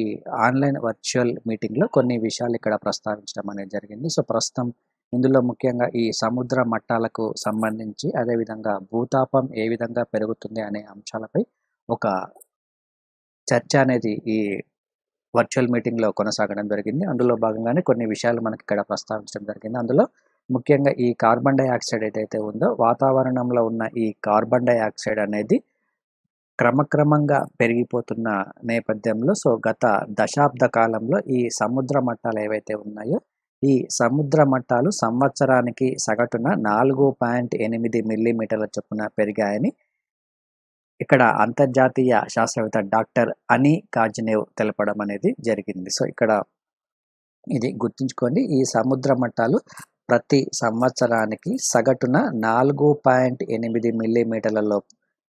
ఆన్లైన్ వర్చువల్ మీటింగ్లో కొన్ని విషయాలు ఇక్కడ ప్రస్తావించడం అనేది జరిగింది. సో, ప్రస్తుతం ఇందులో ముఖ్యంగా ఈ సముద్ర మట్టాలకు సంబంధించి, అదేవిధంగా భూతాపం ఏ విధంగా పెరుగుతుంది అనే అంశాలపై ఒక చర్చ అనేది ఈ వర్చువల్ మీటింగ్లో కొనసాగడం జరిగింది. అందులో భాగంగానే కొన్ని విషయాలు మనకి ఇక్కడ ప్రస్తావించడం జరిగింది. అందులో ముఖ్యంగా ఈ కార్బన్ డైఆక్సైడ్ ఏదైతే ఉందో, వాతావరణంలో ఉన్న ఈ కార్బన్ డైఆక్సైడ్ అనేది క్రమక్రమంగా పెరిగిపోతున్న నేపథ్యంలో, సో గత దశాబ్ద కాలంలో ఈ సముద్ర మట్టాలు ఏవైతే ఉన్నాయో, ఈ సముద్ర మట్టాలు సంవత్సరానికి సగటున 4.8 మిల్లీమీటర్ల చొప్పున పెరిగాయని ఇక్కడ అంతర్జాతీయ శాస్త్రవేత్త డాక్టర్ అని కాజ్నేవ్ తెలపడం అనేది జరిగింది. సో, ఇక్కడ ఇది గుర్తుంచుకోండి. ఈ సముద్ర మట్టాలు ప్రతి సంవత్సరానికి సగటున 4.8 మిల్లీమీటర్ల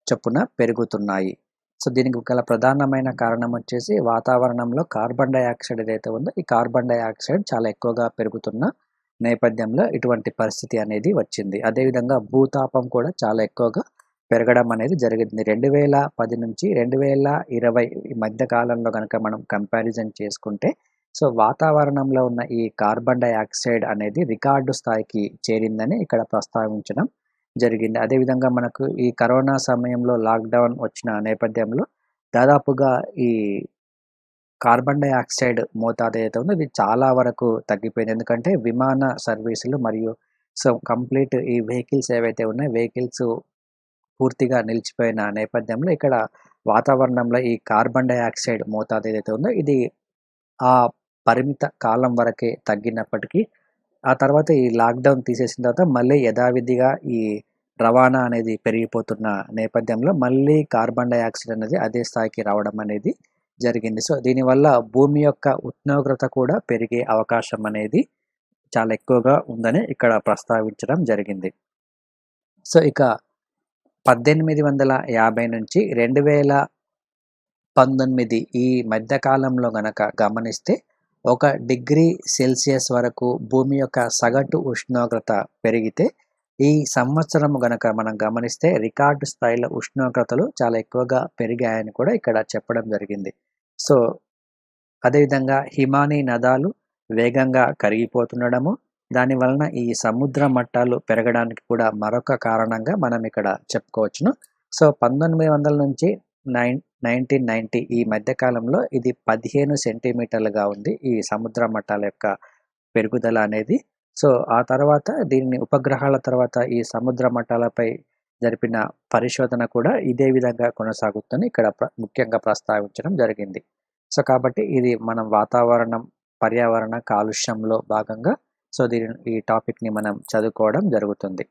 చొప్పున పెరుగుతున్నాయి. సో, దీనికి గల ప్రధానమైన కారణం వచ్చేసి వాతావరణంలో కార్బన్ డైఆక్సైడ్ ఏదైతే ఉందో, ఈ కార్బన్ డైఆక్సైడ్ చాలా ఎక్కువగా పెరుగుతున్న నేపథ్యంలో ఇటువంటి పరిస్థితి అనేది వచ్చింది. అదేవిధంగా భూతాపం కూడా చాలా ఎక్కువగా పెరగడం అనేది జరిగింది. 2010 నుంచి 2020 ఈ మధ్య కాలంలో గనక మనం కంపారిజన్ చేసుకుంటే, సో వాతావరణంలో ఉన్న ఈ కార్బన్ డైఆక్సైడ్ అనేది రికార్డు స్థాయికి చేరిందని ఇక్కడ ప్రస్తావించడం జరిగింది. అదేవిధంగా మనకు ఈ కరోనా సమయంలో లాక్డౌన్ వచ్చిన నేపథ్యంలో దాదాపుగా ఈ కార్బన్ డైఆక్సైడ్ మోతాదు ఏదైతే ఉందో ఇది చాలా వరకు తగ్గిపోయింది. ఎందుకంటే విమాన సర్వీసులు మరియు సో కంప్లీట్ ఈ వెహికల్స్ ఏవైతే ఉన్నాయో, వెహికల్స్ పూర్తిగా నిలిచిపోయిన నేపథ్యంలో ఇక్కడ వాతావరణంలో ఈ కార్బన్ డైఆక్సైడ్ మోతాదు ఏదైతే ఉందో ఇది ఆ పరిమిత కాలం వరకే తగ్గినప్పటికీ, ఆ తర్వాత ఈ లాక్డౌన్ తీసేసిన తర్వాత మళ్ళీ యథావిధిగా ఈ రవాణా అనేది పెరిగిపోతున్న నేపథ్యంలో మళ్ళీ కార్బన్ డైఆక్సైడ్ అనేది అదే స్థాయికి రావడం అనేది జరిగింది. సో, దీనివల్ల భూమి యొక్క ఉష్ణోగ్రత కూడా పెరిగే అవకాశం అనేది చాలా ఎక్కువగా ఉందని ఇక్కడ ప్రస్తావించడం జరిగింది. సో, ఇక 1850 నుంచి 2019 ఈ మధ్యకాలంలో గనక గమనిస్తే 1 డిగ్రీ సెల్సియస్ వరకు భూమి యొక్క సగటు ఉష్ణోగ్రత పెరిగితే, ఈ సంవత్సరం గనక మనం గమనిస్తే రికార్డు స్థాయిలో ఉష్ణోగ్రతలు చాలా ఎక్కువగా పెరిగాయని కూడా ఇక్కడ చెప్పడం జరిగింది. సో, అదేవిధంగా హిమానీ నదాలు వేగంగా కరిగిపోతుండడము, దాని వలన ఈ సముద్ర మట్టాలు పెరగడానికి కూడా మరొక కారణంగా మనం ఇక్కడ చెప్పుకోవచ్చును. సో, 1900 నుంచి 1990 ఈ మధ్యకాలంలో ఇది 15 సెంటీమీటర్లుగా ఉంది ఈ సముద్ర మట్టాల యొక్క పెరుగుదల అనేది. సో, ఆ తర్వాత దీన్ని ఉపగ్రహాల తర్వాత ఈ సముద్ర మట్టాలపై జరిపిన పరిశోధన కూడా ఇదే విధంగా కొనసాగుతుందని ఇక్కడ ముఖ్యంగా ప్రస్తావించడం జరిగింది. సో, కాబట్టి ఇది మనం పర్యావరణ కాలుష్యంలో భాగంగా సో ఈ టాపిక్ని మనం చదువుకోవడం జరుగుతుంది.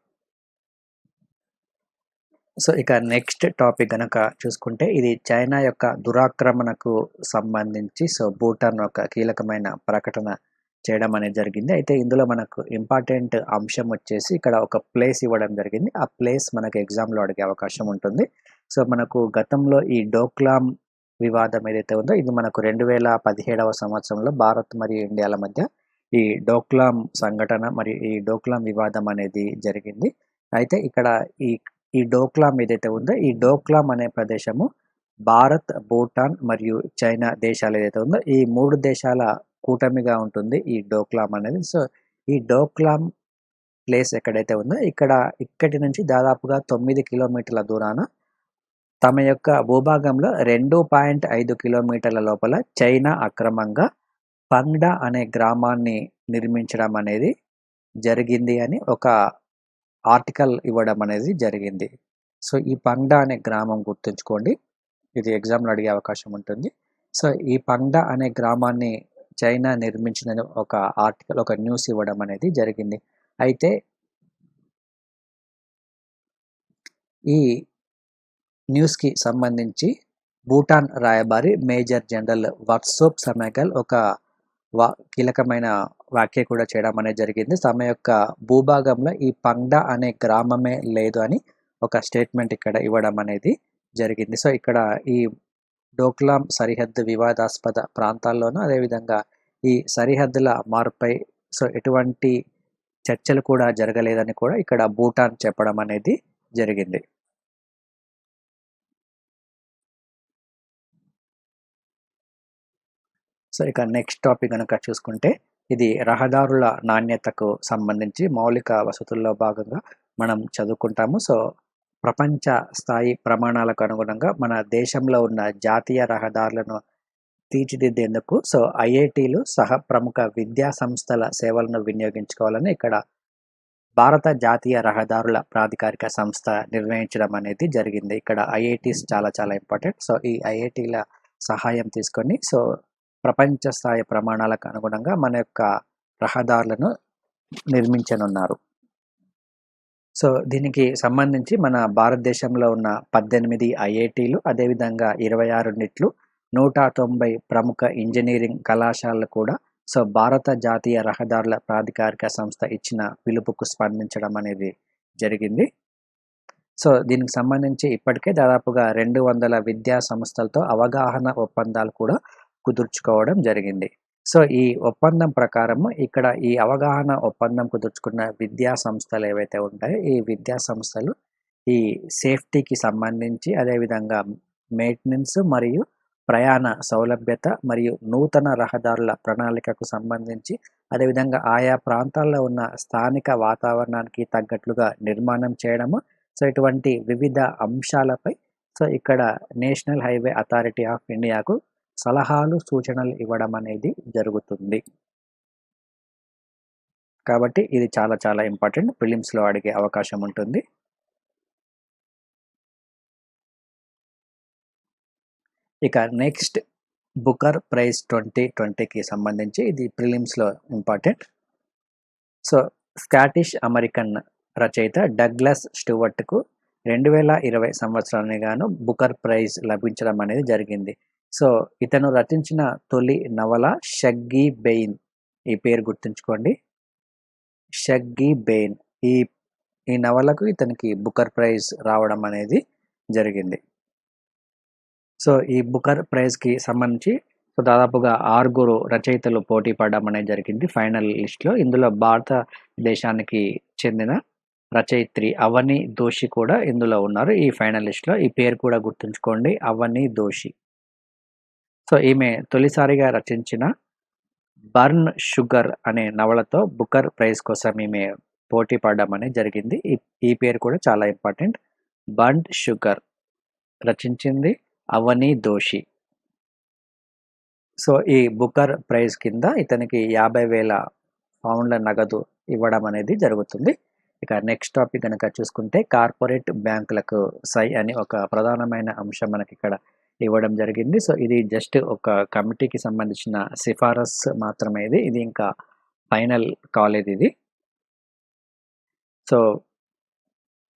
సో, ఇక నెక్స్ట్ టాపిక్ గనక చూసుకుంటే ఇది చైనా యొక్క దురాక్రమణకు సంబంధించి సో భూటాన్ ఒక కీలకమైన ప్రకటన చేయడం అనేది జరిగింది. అయితే ఇందులో మనకు ఇంపార్టెంట్ అంశం వచ్చేసి ఇక్కడ ఒక ప్లేస్ ఇవ్వడం జరిగింది. ఆ ప్లేస్ మనకు ఎగ్జామ్లో అడిగే అవకాశం ఉంటుంది. సో, మనకు గతంలో ఈ డోక్లాం వివాదం ఏదైతే ఉందో ఇది మనకు 2017వ సంవత్సరంలో భారత్ మరియు ఇండియాల మధ్య ఈ డోక్లాం సంఘటన మరియు ఈ డోక్లాం వివాదం అనేది జరిగింది. అయితే ఇక్కడ ఈ డోక్లాం ఏదైతే ఉందో ఈ డోక్లాం అనే ప్రదేశము భారత్, భూటాన్ మరియు చైనా దేశాలు ఏదైతే ఉందో ఈ 3 దేశాల కూటమిగా ఉంటుంది ఈ డోక్లాం అనేది. సో, ఈ డోక్లాం ప్లేస్ ఎక్కడైతే ఉందో ఇక్కడి నుంచి దాదాపుగా 9 కిలోమీటర్ల దూరాన తమ యొక్క భూభాగంలో 2.5 కిలోమీటర్ల లోపల చైనా అక్రమంగా పంగ్డా అనే గ్రామాన్ని నిర్మించడం అనేది జరిగింది అని ఒక ఆర్టికల్ ఇవ్వడం అనేది జరిగింది. సో ఈ పంగ్డా అనే గ్రామం గుర్తుంచుకోండి, ఇది ఎగ్జామ్లో అడిగే అవకాశం ఉంటుంది. సో ఈ పంగ్డా అనే గ్రామాన్ని చైనా నిర్మించిన ఒక ఆర్టికల్, ఒక న్యూస్ ఇవ్వడం అనేది జరిగింది. అయితే ఈ న్యూస్కి సంబంధించి భూటాన్ రాయబారి మేజర్ జనరల్ వర్సోప్ సమగల్ ఒక కీలకమైన వ్యాఖ్య కూడా చేయడం అనేది జరిగింది. తమ యొక్క భూభాగంలో ఈ పంగ్డా అనే గ్రామమే లేదు అని ఒక స్టేట్మెంట్ ఇక్కడ ఇవ్వడం అనేది జరిగింది. సో ఇక్కడ ఈ డోక్లాం సరిహద్దు వివాదాస్పద ప్రాంతాల్లోనూ అదేవిధంగా ఈ సరిహద్దుల మార్పుపై సో ఎటువంటి చర్చలు కూడా జరగలేదని కూడా ఇక్కడ భూటాన్ చెప్పడం అనేది జరిగింది. సో ఇక నెక్స్ట్ టాపిక్ కనుక చూసుకుంటే ఇది రహదారుల నాణ్యతకు సంబంధించి మౌలిక వసతుల్లో భాగంగా మనం చదువుకుంటాము. సో ప్రపంచ స్థాయి ప్రమాణాలకు అనుగుణంగా మన దేశంలో ఉన్న జాతీయ రహదారులను తీర్చిదిద్దేందుకు సో ఐఐటీలు సహా ప్రముఖ విద్యా సంస్థల సేవలను వినియోగించుకోవాలని ఇక్కడ భారత జాతీయ రహదారుల ప్రాధికారిక సంస్థ నిర్ణయించడం అనేది జరిగింది. ఇక్కడ ఐఐటీస్ చాలా చాలా ఇంపార్టెంట్. సో ఈ ఐఐటీల సహాయం తీసుకొని సో ప్రపంచ స్థాయి ప్రమాణాలకు అనుగుణంగా మన యొక్క రహదారులను నిర్మించనున్నారు. సో దీనికి సంబంధించి మన భారతదేశంలో ఉన్న 18 ఐఐటీలు, అదేవిధంగా 26 నిట్లు, 190 ప్రముఖ ఇంజనీరింగ్ కళాశాలలు కూడా సో భారత జాతీయ రహదారుల ప్రాధికారిక సంస్థ ఇచ్చిన పిలుపుకు స్పందించడం అనేది జరిగింది. సో దీనికి సంబంధించి ఇప్పటికే దాదాపుగా 200 విద్యా సంస్థలతో అవగాహన ఒప్పందాలు కూడా కుదుర్చుకోవడం జరిగింది. సో ఈ ఒప్పందం ప్రకారము ఇక్కడ ఈ అవగాహన ఒప్పందం కుదుర్చుకున్న విద్యా సంస్థలు ఏవైతే ఉంటాయో ఈ విద్యా సంస్థలు ఈ సేఫ్టీకి సంబంధించి, అదేవిధంగా మెయింటెనెన్స్ మరియు ప్రయాణ సౌలభ్యత మరియు నూతన రహదారుల ప్రణాళికకు సంబంధించి, అదేవిధంగా ఆయా ప్రాంతాల్లో ఉన్న స్థానిక వాతావరణానికి తగ్గట్లుగా నిర్మాణం చేయడము, సో ఇటువంటి వివిధ అంశాలపై సో ఇక్కడ నేషనల్ హైవే అథారిటీ ఆఫ్ ఇండియాకు సలహాలు సూచనలు ఇవ్వడం అనేది జరుగుతుంది. కాబట్టి ఇది చాలా చాలా ఇంపార్టెంట్, ప్రిలిమ్స్లో అడిగే అవకాశం ఉంటుంది. ఇక నెక్స్ట్ బుకర్ ప్రైజ్ 2020కి సంబంధించి ఇది ప్రిలిమ్స్లో ఇంపార్టెంట్. సో స్కాటిష్ అమెరికన్ రచయిత డగ్లస్ స్టూవర్ట్కు 2020 సంవత్సరానికి గాను బుకర్ ప్రైజ్ లభించడం అనేది జరిగింది. సో ఇతను రచించిన తొలి నవల షగ్గీ బెయిన్. ఈ పేరు గుర్తుంచుకోండి, షగ్గీ బెయిన్. ఈ నవలకు ఇతనికి బుకర్ ప్రైజ్ రావడం అనేది జరిగింది. సో ఈ బుకర్ ప్రైజ్కి సంబంధించి సో దాదాపుగా 6 రచయితలు పోటీ పడడం అనేది జరిగింది ఫైనల్ లిస్ట్లో. ఇందులో భారతదేశానికి చెందిన రచయిత్రి అవని దోషి కూడా ఇందులో ఉన్నారు ఈ ఫైనల్ లిస్ట్లో. ఈ పేరు కూడా గుర్తుంచుకోండి, అవని దోషి. సో ఈమె తొలిసారిగా రచించిన బర్న్ షుగర్ అనే నవలతో బుకర్ ప్రైజ్ కోసం ఈమె పోటీ పడడం అనేది జరిగింది. ఈ పేరు కూడా చాలా ఇంపార్టెంట్, బర్న్ షుగర్, రచించింది అవని దోషి. సో ఈ బుకర్ ప్రైజ్ కింద ఇతనికి 50,000 పౌండ్ల నగదు ఇవ్వడం అనేది జరుగుతుంది. ఇక నెక్స్ట్ టాపిక్ కనుక చూసుకుంటే కార్పొరేట్ బ్యాంకులకు సై అని ఒక ప్రధానమైన అంశం మనకి ఇక్కడ ఇవ్వడం జరిగింది. సో ఇది జస్ట్ ఒక కమిటీకి సంబంధించిన సిఫారసు మాత్రమే. ఇది ఇంకా ఫైనల్ కాలేదు ఇది. సో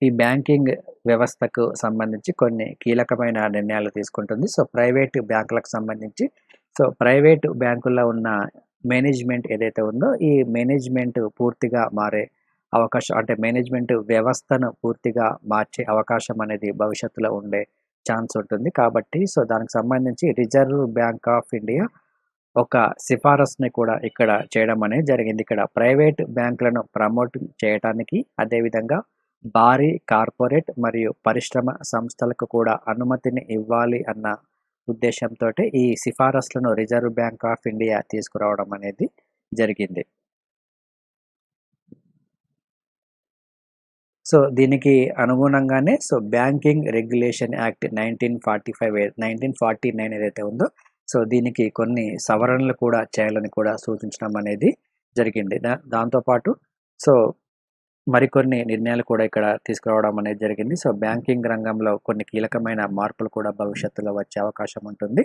ఈ బ్యాంకింగ్ వ్యవస్థకు సంబంధించి కొన్ని కీలకమైన నిర్ణయాలు తీసుకుంటుంది. సో ప్రైవేటు బ్యాంకులకు సంబంధించి సో ప్రైవేటు బ్యాంకుల్లో ఉన్న మేనేజ్మెంట్ ఏదైతే ఉందో ఈ మేనేజ్మెంట్ పూర్తిగా మారే అవకాశం, అంటే మేనేజ్మెంట్ వ్యవస్థను పూర్తిగా మార్చే అవకాశం అనేది భవిష్యత్తులో ఉండే ఛాన్స్ ఉంటుంది. కాబట్టి సో దానికి సంబంధించి రిజర్వ్ బ్యాంక్ ఆఫ్ ఇండియా ఒక సిఫారసుని కూడా ఇక్కడ చేయడం అనేది జరిగింది. ఇక్కడ ప్రైవేట్ బ్యాంకులను ప్రమోట్ చేయడానికి, అదేవిధంగా భారీ కార్పొరేట్ మరియు పరిశ్రమ సంస్థలకు కూడా అనుమతిని ఇవ్వాలి అన్న ఉద్దేశంతో ఈ సిఫారసులను రిజర్వ్ బ్యాంక్ ఆఫ్ ఇండియా తీసుకురావడం అనేది జరిగింది. సో దీనికి అనుగుణంగానే సో బ్యాంకింగ్ రెగ్యులేషన్ యాక్ట్ 1949 ఏదైతే ఉందో సో దీనికి కొన్ని సవరణలు కూడా చేయాలని కూడా సూచించడం అనేది జరిగింది. దాంతోపాటు సో మరికొన్ని నిర్ణయాలు కూడా ఇక్కడ తీసుకురావడం అనేది జరిగింది. సో బ్యాంకింగ్ రంగంలో కొన్ని కీలకమైన మార్పులు కూడా భవిష్యత్తులో వచ్చే అవకాశం ఉంటుంది.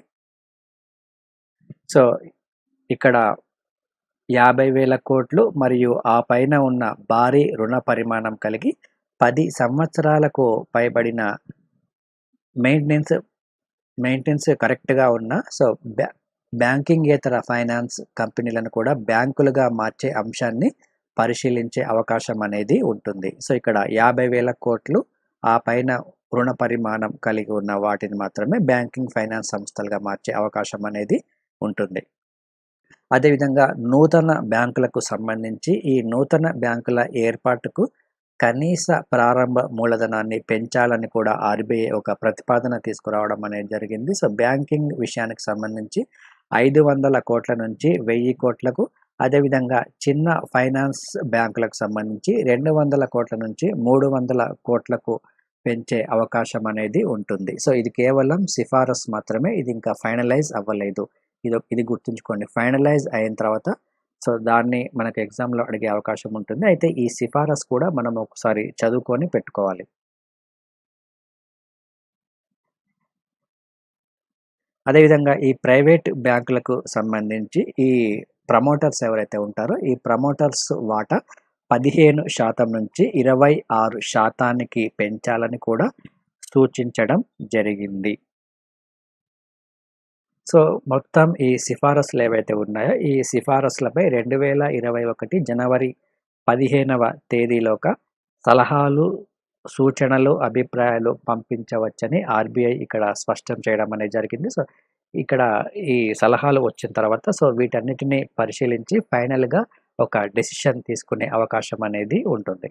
సో ఇక్కడ 50,000 కోట్లు మరియు ఆ పైన ఉన్న భారీ రుణ పరిమాణం కలిగి 10 సంవత్సరాలకు పైబడిన మెయింటెనెన్స్ కరెక్ట్గా ఉన్న సో బ్యాంకింగేతర ఫైనాన్స్ కంపెనీలను కూడా బ్యాంకులుగా మార్చే అంశాన్ని పరిశీలించే అవకాశం అనేది ఉంటుంది. సో ఇక్కడ 50,000 కోట్లు ఆ పైన రుణ పరిమాణం కలిగి ఉన్న వాటిని మాత్రమే బ్యాంకింగ్ ఫైనాన్స్ సంస్థలుగా మార్చే అవకాశం అనేది ఉంటుంది. అదేవిధంగా నూతన బ్యాంకులకు సంబంధించి ఈ నూతన బ్యాంకుల ఏర్పాటుకు కనీస ప్రారంభ మూలధనాన్ని పెంచాలని కూడా ఆర్బీఐ ఒక ప్రతిపాదన తీసుకురావడం అనేది జరిగింది. సో బ్యాంకింగ్ విషయానికి సంబంధించి 500 కోట్ల నుంచి 1000 కోట్లకు, అదేవిధంగా చిన్న ఫైనాన్స్ బ్యాంకులకు సంబంధించి 200 కోట్ల నుంచి 300 కోట్లకు పెంచే అవకాశం అనేది ఉంటుంది. సో ఇది కేవలం సిఫారసు మాత్రమే, ఇది ఇంకా ఫైనలైజ్ అవ్వలేదు. ఇది గుర్తుంచుకోండి. ఫైనలైజ్ అయిన తర్వాత సో దాన్ని మనకు ఎగ్జామ్లో అడిగే అవకాశం ఉంటుంది. అయితే ఈ సిఫారసు కూడా మనం ఒకసారి చదువుకొని పెట్టుకోవాలి. అదేవిధంగా ఈ ప్రైవేట్ బ్యాంకులకు సంబంధించి ఈ ప్రమోటర్స్ ఎవరైతే ఉంటారో ఈ ప్రమోటర్స్ వాటా 15% నుంచి 26% పెంచాలని కూడా సూచించడం జరిగింది. సో మొత్తం ఈ సిఫారసులు ఏవైతే ఉన్నాయో ఈ సిఫారసులపై 2021 జనవరి 15వ తేదీలోగా సలహాలు, సూచనలు, అభిప్రాయాలు పంపించవచ్చని ఆర్బీఐ ఇక్కడ స్పష్టం చేయడం అనేది జరిగింది. సో ఇక్కడ ఈ సలహాలు వచ్చిన తర్వాత సో వీటన్నిటిని పరిశీలించి ఫైనల్గా ఒక డెసిషన్ తీసుకునే అవకాశం అనేది ఉంటుంది.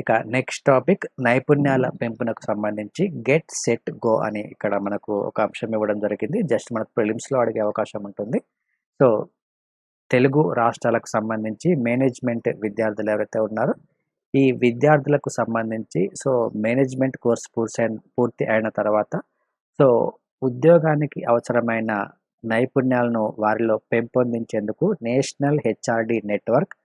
ఇక నెక్స్ట్ టాపిక్ నైపుణ్యాల పెంపునకు సంబంధించి గెట్ సెట్ గో అని ఇక్కడ మనకు ఒక అంశం ఇవ్వడం జరిగింది. జస్ట్ మనకు ప్రిలిమ్స్లో అడిగే అవకాశం ఉంటుంది. సో తెలుగు రాష్ట్రాలకు సంబంధించి మేనేజ్మెంట్ విద్యార్థులు ఎవరైతే ఉన్నారో ఈ విద్యార్థులకు సంబంధించి సో మేనేజ్మెంట్ కోర్స్ పూర్తి అయిన తర్వాత సో ఉద్యోగానికి అవసరమైన నైపుణ్యాలను వారిలో పెంపొందించేందుకు national HRD network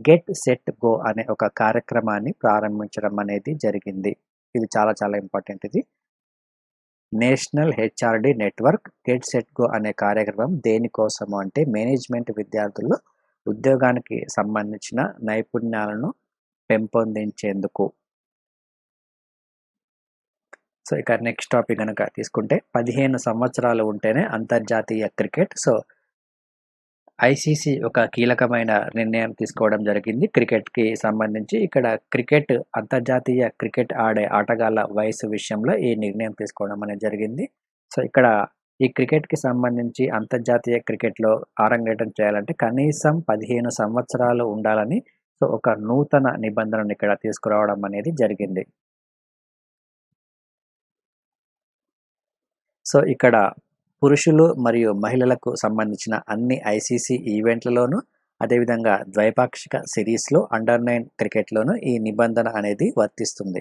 get set go అనే ఒక కార్యక్రమాన్ని ప్రారంభించడం అనేది జరిగింది. ఇది చాలా చాలా ఇంపార్టెంట్. ఇది national HRD network get set go అనే కార్యక్రమం దేనికోసము అంటే మేనేజ్మెంట్ విద్యార్థుల్లో ఉద్యోగానికి సంబంధించిన నైపుణ్యాలను పెంపొందించేందుకు. సో ఇక నెక్స్ట్ టాపిక్ కనుక తీసుకుంటే 15 సంవత్సరాలు ఉంటేనే అంతర్జాతీయ క్రికెట్. సో ఐసీసీ ఒక కీలకమైన నిర్ణయం తీసుకోవడం జరిగింది క్రికెట్కి సంబంధించి. ఇక్కడ క్రికెట్ అంతర్జాతీయ క్రికెట్ ఆడే ఆటగాళ్ళ వయసు విషయంలో ఈ నిర్ణయం తీసుకోవడం అనేది జరిగింది. సో ఇక్కడ ఈ క్రికెట్కి సంబంధించి అంతర్జాతీయ క్రికెట్లో ఆరంగేటం చేయాలంటే కనీసం 15 సంవత్సరాలు ఉండాలని సో ఒక నూతన నిబంధనను ఇక్కడ తీసుకురావడం అనేది జరిగింది. సో ఇక్కడ పురుషులు మరియు మహిళలకు సంబంధించిన అన్ని ఐసీసీ ఈవెంట్లలోనూ అదేవిధంగా ద్వైపాక్షిక సిరీస్లో అండర్-9 క్రికెట్లోనూ ఈ నిబంధన అనేది వర్తిస్తుంది.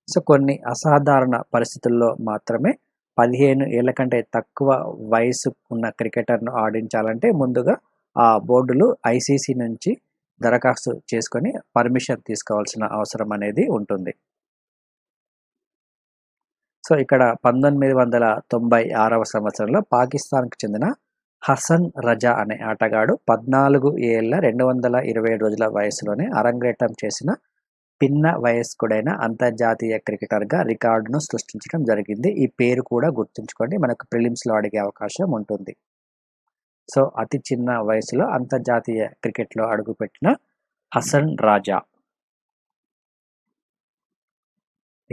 సో కొన్ని అసాధారణ పరిస్థితుల్లో మాత్రమే 15 ఏళ్ల కంటే తక్కువ వయసు ఉన్న క్రికెటర్ను ఆడించాలంటే ముందుగా ఆ బోర్డులు ఐసీసీ నుంచి దరఖాస్తు చేసుకొని పర్మిషన్ తీసుకోవాల్సిన అవసరం అనేది ఉంటుంది. సో ఇక్కడ 1996వ సంవత్సరంలో పాకిస్తాన్కు చెందిన హసన్ రజా అనే ఆటగాడు 14 ఏళ్ల 227 రోజుల వయసులోనే అరంగేట్రం చేసిన పిన్న వయస్కుడైన అంతర్జాతీయ క్రికెటర్గా రికార్డును సృష్టించడం జరిగింది. ఈ పేరు కూడా గుర్తుంచుకోండి, మనకు ప్రిలిమ్స్లో అడిగే అవకాశం ఉంటుంది. సో అతి చిన్న వయసులో అంతర్జాతీయ క్రికెట్లో అడుగుపెట్టిన హసన్ రాజా.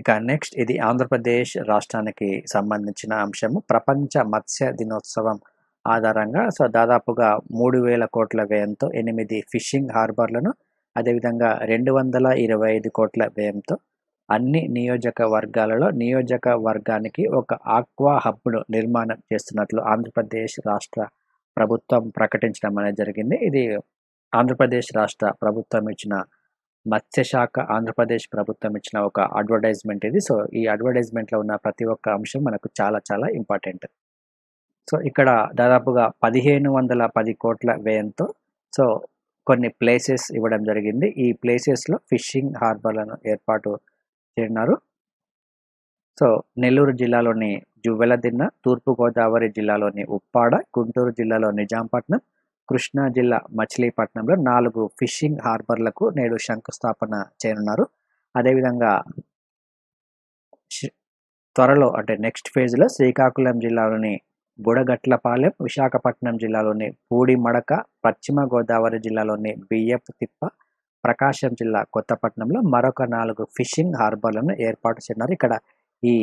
ఇక నెక్స్ట్ ఇది ఆంధ్రప్రదేశ్ రాష్ట్రానికి సంబంధించిన అంశము. ప్రపంచ మత్స్య దినోత్సవం ఆధారంగా సో దాదాపుగా 3,000 కోట్ల వ్యయంతో 8 ఫిషింగ్ హార్బర్లను అదేవిధంగా 225 కోట్ల వ్యయంతో అన్ని నియోజకవర్గాలలో నియోజకవర్గానికి ఒక ఆక్వా హబ్ను నిర్మాణం చేస్తున్నట్లు ఆంధ్రప్రదేశ్ రాష్ట్ర ప్రభుత్వం ప్రకటించడం అనేది జరిగింది. ఇది ఆంధ్రప్రదేశ్ రాష్ట్ర ప్రభుత్వం ఇచ్చిన మత్స్యశాఖ ఆంధ్రప్రదేశ్ ప్రభుత్వం ఇచ్చిన ఒక అడ్వర్టైజ్మెంట్ ఇది. సో, ఈ అడ్వర్టైజ్మెంట్‌లో ఉన్న ప్రతి ఒక్క అంశం మనకు చాలా చాలా ఇంపార్టెంట్. సో, ఇక్కడ దాదాపుగా 1510 కోట్ల వ్యయంతో సో, కొన్ని ప్లేసెస్ ఇవ్వడం జరిగింది. ఈ ప్లేసెస్‌లో ఫిషింగ్ హార్బర్‌లను ఏర్పాటు చేయనున్నారు. సో, నెల్లూరు జిల్లాలోని జువ్వెలదిన్న, తూర్పుగోదావరి జిల్లాలోని ఉప్పాడ, గుంటూరు జిల్లాలో నిజాంపట్నం, కృష్ణా జిల్లా మచిలీపట్నంలో 4 ఫిషింగ్ హార్బర్‌లకు నేడు శంకుస్థాపన చేయనున్నారు. అదేవిధంగా త్వరలో అంటే నెక్స్ట్ ఫేజ్‌లో శ్రీకాకుళం జిల్లాలోని బుడగట్లపాలెం, విశాఖపట్నం జిల్లాలోని పూడిమడక, పశ్చిమ గోదావరి జిల్లాలోని బియ్యపుతిప్ప, ప్రకాశం జిల్లా కొత్తపట్నంలో మరొక 4 ఫిషింగ్ హార్బర్‌లను ఏర్పాటు చేయనున్నారు. ఇక్కడ ఈ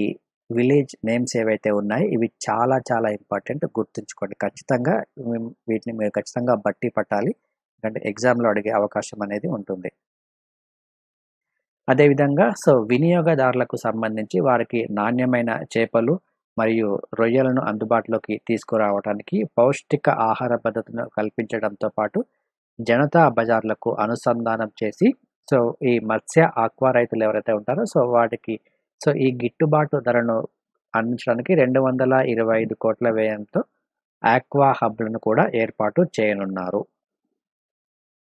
విలేజ్ నేమ్స్ ఏవైతే ఉన్నాయో ఇవి చాలా చాలా ఇంపార్టెంట్, గుర్తుంచుకోండి. ఖచ్చితంగా వీటిని మీరు ఖచ్చితంగా బట్టి పట్టాలి. ఎందుకంటే ఎగ్జామ్‌లో అడిగే అవకాశం అనేది ఉంటుంది. అదేవిధంగా సో, వినియోగదారులకు సంబంధించి వారికి నాణ్యమైన చేపలు మరియు రొయ్యలను అందుబాటులోకి తీసుకురావడానికి పౌష్టిక ఆహార భద్రతను కల్పించడంతో పాటు జనతా బజార్లకు అనుసంధానం చేసి సో, ఈ మత్స్య ఆక్వా రైతులు ఎవరైతే ఉంటారో సో, వాటికి సో, ఈ గిట్టుబాటు ధరను అందించడానికి 225 కోట్ల వ్యయంతో ఆక్వా హబ్‌లను కూడా ఏర్పాటు చేయనున్నారు.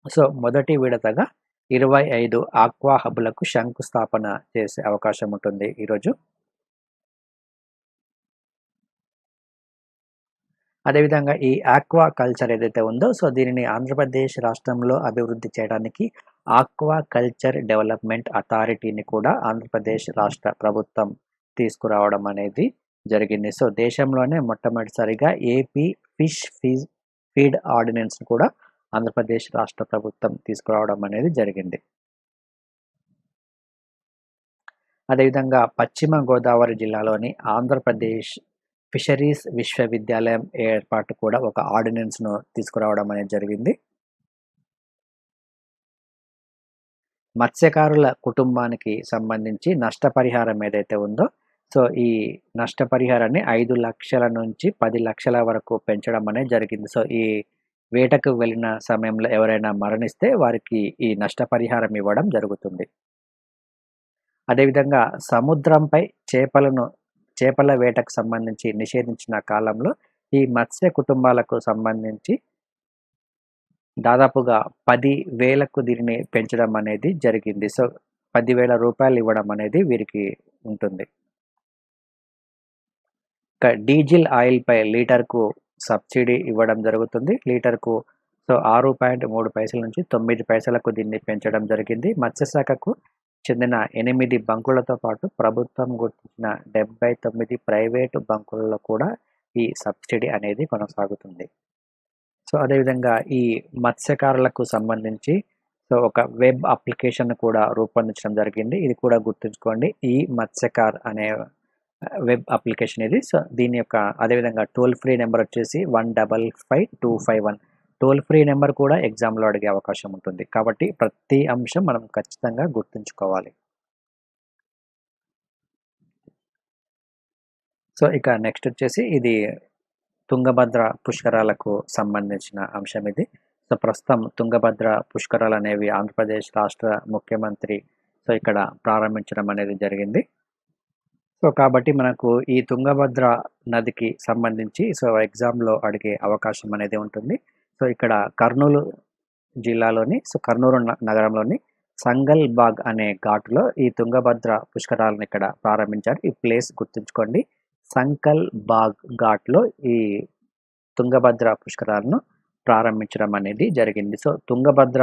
సో, మొదటి విడతగా 25 ఆక్వా హబ్‌లకు శంకుస్థాపన చేసే అవకాశం ఉంటుంది ఈరోజు. అదేవిధంగా ఈ ఆక్వా కల్చర్ ఏదైతే ఉందో సో, దీనిని ఆంధ్రప్రదేశ్ రాష్ట్రంలో అభివృద్ధి చేయడానికి ఆక్వా కల్చర్ డెవలప్‌మెంట్ అథారిటీని కూడా ఆంధ్రప్రదేశ్ రాష్ట్ర ప్రభుత్వం తీసుకురావడం అనేది జరిగింది. సో, దేశంలోనే మొట్టమొదటిసారిగా ఏపీ ఫిష్ ఫీడ్ ఆర్డినెన్స్‌ను కూడా ఆంధ్రప్రదేశ్ రాష్ట్ర ప్రభుత్వం తీసుకురావడం అనేది జరిగింది. అదేవిధంగా పశ్చిమ గోదావరి జిల్లాలోని ఆంధ్రప్రదేశ్ ఫిషరీస్ విశ్వవిద్యాలయం ఏర్పాటు కూడా ఒక ఆర్డినెన్స్‌ను తీసుకురావడం అనేది జరిగింది. మత్స్యకారుల కుటుంబానికి సంబంధించి నష్టపరిహారం ఏదైతే ఉందో సో, ఈ నష్టపరిహారాన్ని 5 లక్షల నుంచి 10 లక్షల వరకు పెంచడం అనేది జరిగింది. సో, ఈ వేటకు వెళ్ళిన సమయంలో ఎవరైనా మరణిస్తే వారికి ఈ నష్టపరిహారం ఇవ్వడం జరుగుతుంది. అదేవిధంగా సముద్రంపై చేపల వేటకు సంబంధించి నిషేధించిన కాలంలో ఈ మత్స్య కుటుంబాలకు సంబంధించి దాదాపుగా 10,000కు దీనిని పెంచడం అనేది జరిగింది. సో, 10,000 ఇవ్వడం అనేది వీరికి ఉంటుంది. ఇక డీజిల్ ఆయిల్‌పై లీటర్‌కు సబ్సిడీ ఇవ్వడం జరుగుతుంది. లీటర్‌కు సో, 6.3 పైసల నుంచి 9 పైసలకు దీన్ని పెంచడం జరిగింది. మత్స్యశాఖకు చెందిన 8 బంకులతో పాటు ప్రభుత్వం గుర్తించిన 79 ప్రైవేటు బంకులలో కూడా ఈ సబ్సిడీ అనేది కొనసాగుతుంది. సో, అదేవిధంగా ఈ మత్స్యకారులకు సంబంధించి సో, ఒక వెబ్ అప్లికేషన్ కూడా రూపొందించడం జరిగింది. ఇది కూడా గుర్తుంచుకోండి. ఈ మత్స్యకార్ అనే వెబ్ అప్లికేషన్ ఇది. సో, దీని యొక్క అదేవిధంగా టోల్ ఫ్రీ నెంబర్ వచ్చేసి 155251. టోల్ ఫ్రీ నెంబర్ కూడా ఎగ్జామ్‌లో అడిగే అవకాశం ఉంటుంది. కాబట్టి ప్రతి అంశం మనం ఖచ్చితంగా గుర్తుంచుకోవాలి. సో, ఇక నెక్స్ట్ వచ్చేసి ఇది తుంగభద్ర పుష్కరాలకు సంబంధించిన అంశం ఇది. సో, ప్రస్తుతం తుంగభద్ర పుష్కరాలు అనేవి ఆంధ్రప్రదేశ్ రాష్ట్ర ముఖ్యమంత్రి సో, ఇక్కడ ప్రారంభించడం అనేది జరిగింది. సో, కాబట్టి మనకు ఈ తుంగభద్ర నదికి సంబంధించి సో, ఎగ్జామ్‌లో అడిగే అవకాశం అనేది ఉంటుంది. సో, ఇక్కడ కర్నూలు జిల్లాలోని సో, కర్నూలు నగరంలోని సంగల్ బాగ్ అనే ఘాటులో ఈ తుంగభద్ర పుష్కరాలను ఇక్కడ ప్రారంభించారు. ఈ ప్లేస్ గుర్తుంచుకోండి. సంకల్ బాగ్ ఘాట్‌లో ఈ తుంగభద్ర పుష్కరాలను ప్రారంభించడం అనేది జరిగింది. సో, తుంగభద్ర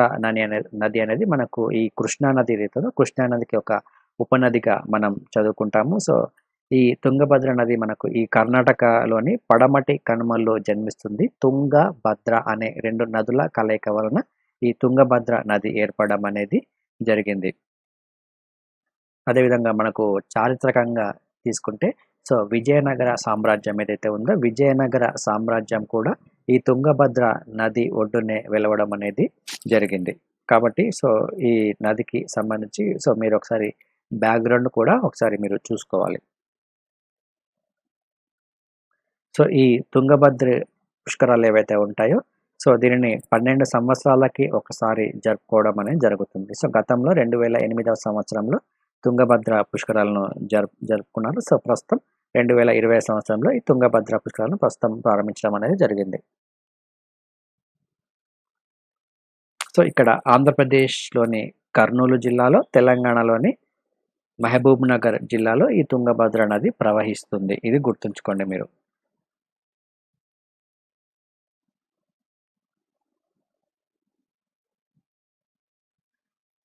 నది అనేది మనకు ఈ కృష్ణా నది ఏదైతే ఉందో కృష్ణా నదికి ఒక ఉపనదిగా మనం చదువుకుంటాము. సో, ఈ తుంగభద్ర నది మనకు ఈ కర్ణాటకలోని పడమటి కనుమల్లో జన్మిస్తుంది. తుంగ, భద్ర అనే 2 నదుల కలయిక వలన ఈ తుంగభద్ర నది ఏర్పడడం అనేది జరిగింది. అదేవిధంగా మనకు చారిత్రకంగా తీసుకుంటే సో, విజయనగర సామ్రాజ్యం ఏదైతే ఉందో విజయనగర సామ్రాజ్యం కూడా ఈ తుంగభద్ర నది ఒడ్డునే వెలవడం అనేది జరిగింది. కాబట్టి సో, ఈ నదికి సంబంధించి సో, మీరు ఒకసారి బ్యాక్‌గ్రౌండ్ కూడా ఒకసారి మీరు చూసుకోవాలి. సో, ఈ తుంగభద్ర పుష్కరాలు ఏవైతే ఉంటాయో సో దీనిని 12 సంవత్సరాలకి ఒకసారి జరుపుకోవడం అనేది జరుగుతుంది. సో గతంలో 2008వ సంవత్సరంలో తుంగభద్ర పుష్కరాలను జరుపుకున్నారు. సో ప్రస్తుతం 2020 సంవత్సరంలో ఈ తుంగభద్ర పుష్కరాలను ప్రస్తుతం ప్రారంభించడం అనేది జరిగింది. సో ఇక్కడ ఆంధ్రప్రదేశ్‌లోని కర్నూలు జిల్లాలో, తెలంగాణలోని మహబూబ్‌నగర్ జిల్లాలో ఈ తుంగభద్ర నది ప్రవహిస్తుంది. ఇది గుర్తుంచుకోండి మీరు.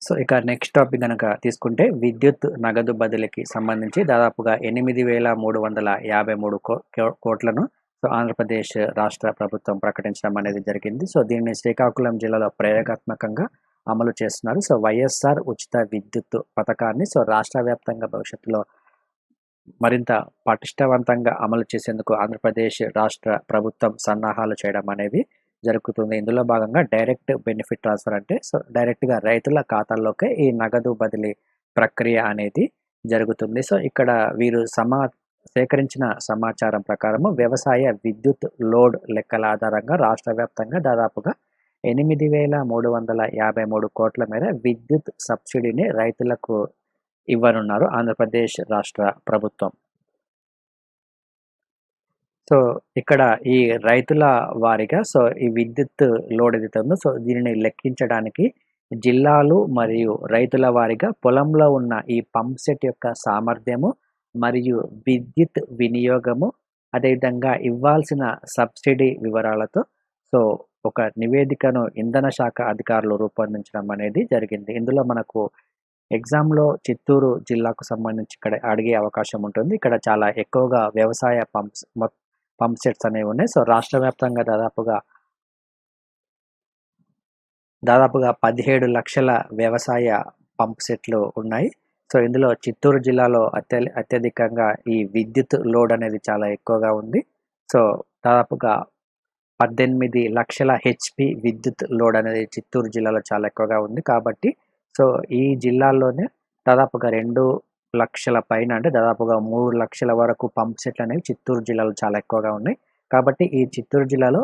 సో ఇక నెక్స్ట్ టాపిక్ గనక తీసుకుంటే విద్యుత్ నగదు బదిలీకి సంబంధించి దాదాపుగా 8,353 కోట్లను సో ఆంధ్రప్రదేశ్ రాష్ట్ర ప్రభుత్వం ప్రకటించడం అనేది జరిగింది. సో దీన్ని శ్రీకాకుళం జిల్లాలో ప్రయోగాత్మకంగా అమలు చేస్తున్నారు. సో వైఎస్ఆర్ ఉచిత విద్యుత్ పథకాన్ని సో రాష్ట్ర వ్యాప్తంగా భవిష్యత్తులో మరింత పటిష్టవంతంగా అమలు చేసేందుకు ఆంధ్రప్రదేశ్ రాష్ట్ర ప్రభుత్వం సన్నాహాలు చేయడం అనేది జరుగుతుంది. ఇందులో భాగంగా డైరెక్ట్ బెనిఫిట్ ట్రాన్స్ఫర్ అంటే సో డైరెక్ట్‌గా రైతుల ఖాతాల్లోకే ఈ నగదు బదిలీ ప్రక్రియ అనేది జరుగుతుంది. సో ఇక్కడ వీరు సేకరించిన సమాచారం ప్రకారము వ్యవసాయ విద్యుత్ లోడ్ లెక్కల ఆధారంగా రాష్ట్ర వ్యాప్తంగా దాదాపుగా 8,353 కోట్ల మేర విద్యుత్ సబ్సిడీని రైతులకు ఇవ్వనున్నారు ఆంధ్రప్రదేశ్ రాష్ట్ర ప్రభుత్వం. సో ఇక్కడ ఈ రైతుల వారీగా సో ఈ విద్యుత్ లోడ్ ఏదైతే ఉందో సో దీనిని లెక్కించడానికి జిల్లాలు మరియు రైతుల వారీగా పొలంలో ఉన్న ఈ పంప్ సెట్ యొక్క సామర్థ్యము మరియు విద్యుత్ వినియోగము అదేవిధంగా ఇవ్వాల్సిన సబ్సిడీ వివరాలతో సో ఒక నివేదికను ఇంధన శాఖ అధికారులు రూపొందించడం అనేది జరిగింది. ఇందులో మనకు ఎగ్జామ్‌లో చిత్తూరు జిల్లాకు సంబంధించి ఇక్కడ అడిగే అవకాశం ఉంటుంది. ఇక్కడ చాలా ఎక్కువగా వ్యవసాయ పంప్ సెట్స్ అనేవి ఉన్నాయి. సో రాష్ట్ర వ్యాప్తంగా దాదాపుగా 17 లక్షల వ్యవసాయ పంప్ సెట్లు ఉన్నాయి. సో ఇందులో చిత్తూరు జిల్లాలో అత్యధికంగా ఈ విద్యుత్ లోడ్ అనేది చాలా ఎక్కువగా ఉంది. సో దాదాపుగా 18 లక్షల హెచ్‌పి విద్యుత్ లోడ్ అనేది చిత్తూరు జిల్లాలో చాలా ఎక్కువగా ఉంది. కాబట్టి సో ఈ జిల్లాల్లోనే దాదాపుగా 2 లక్షల పైన అంటే దాదాపుగా 3 లక్షల వరకు పంప్ సెట్లు అనేవి చిత్తూరు జిల్లాలో చాలా ఎక్కువగా ఉన్నాయి. కాబట్టి ఈ చిత్తూరు జిల్లాలో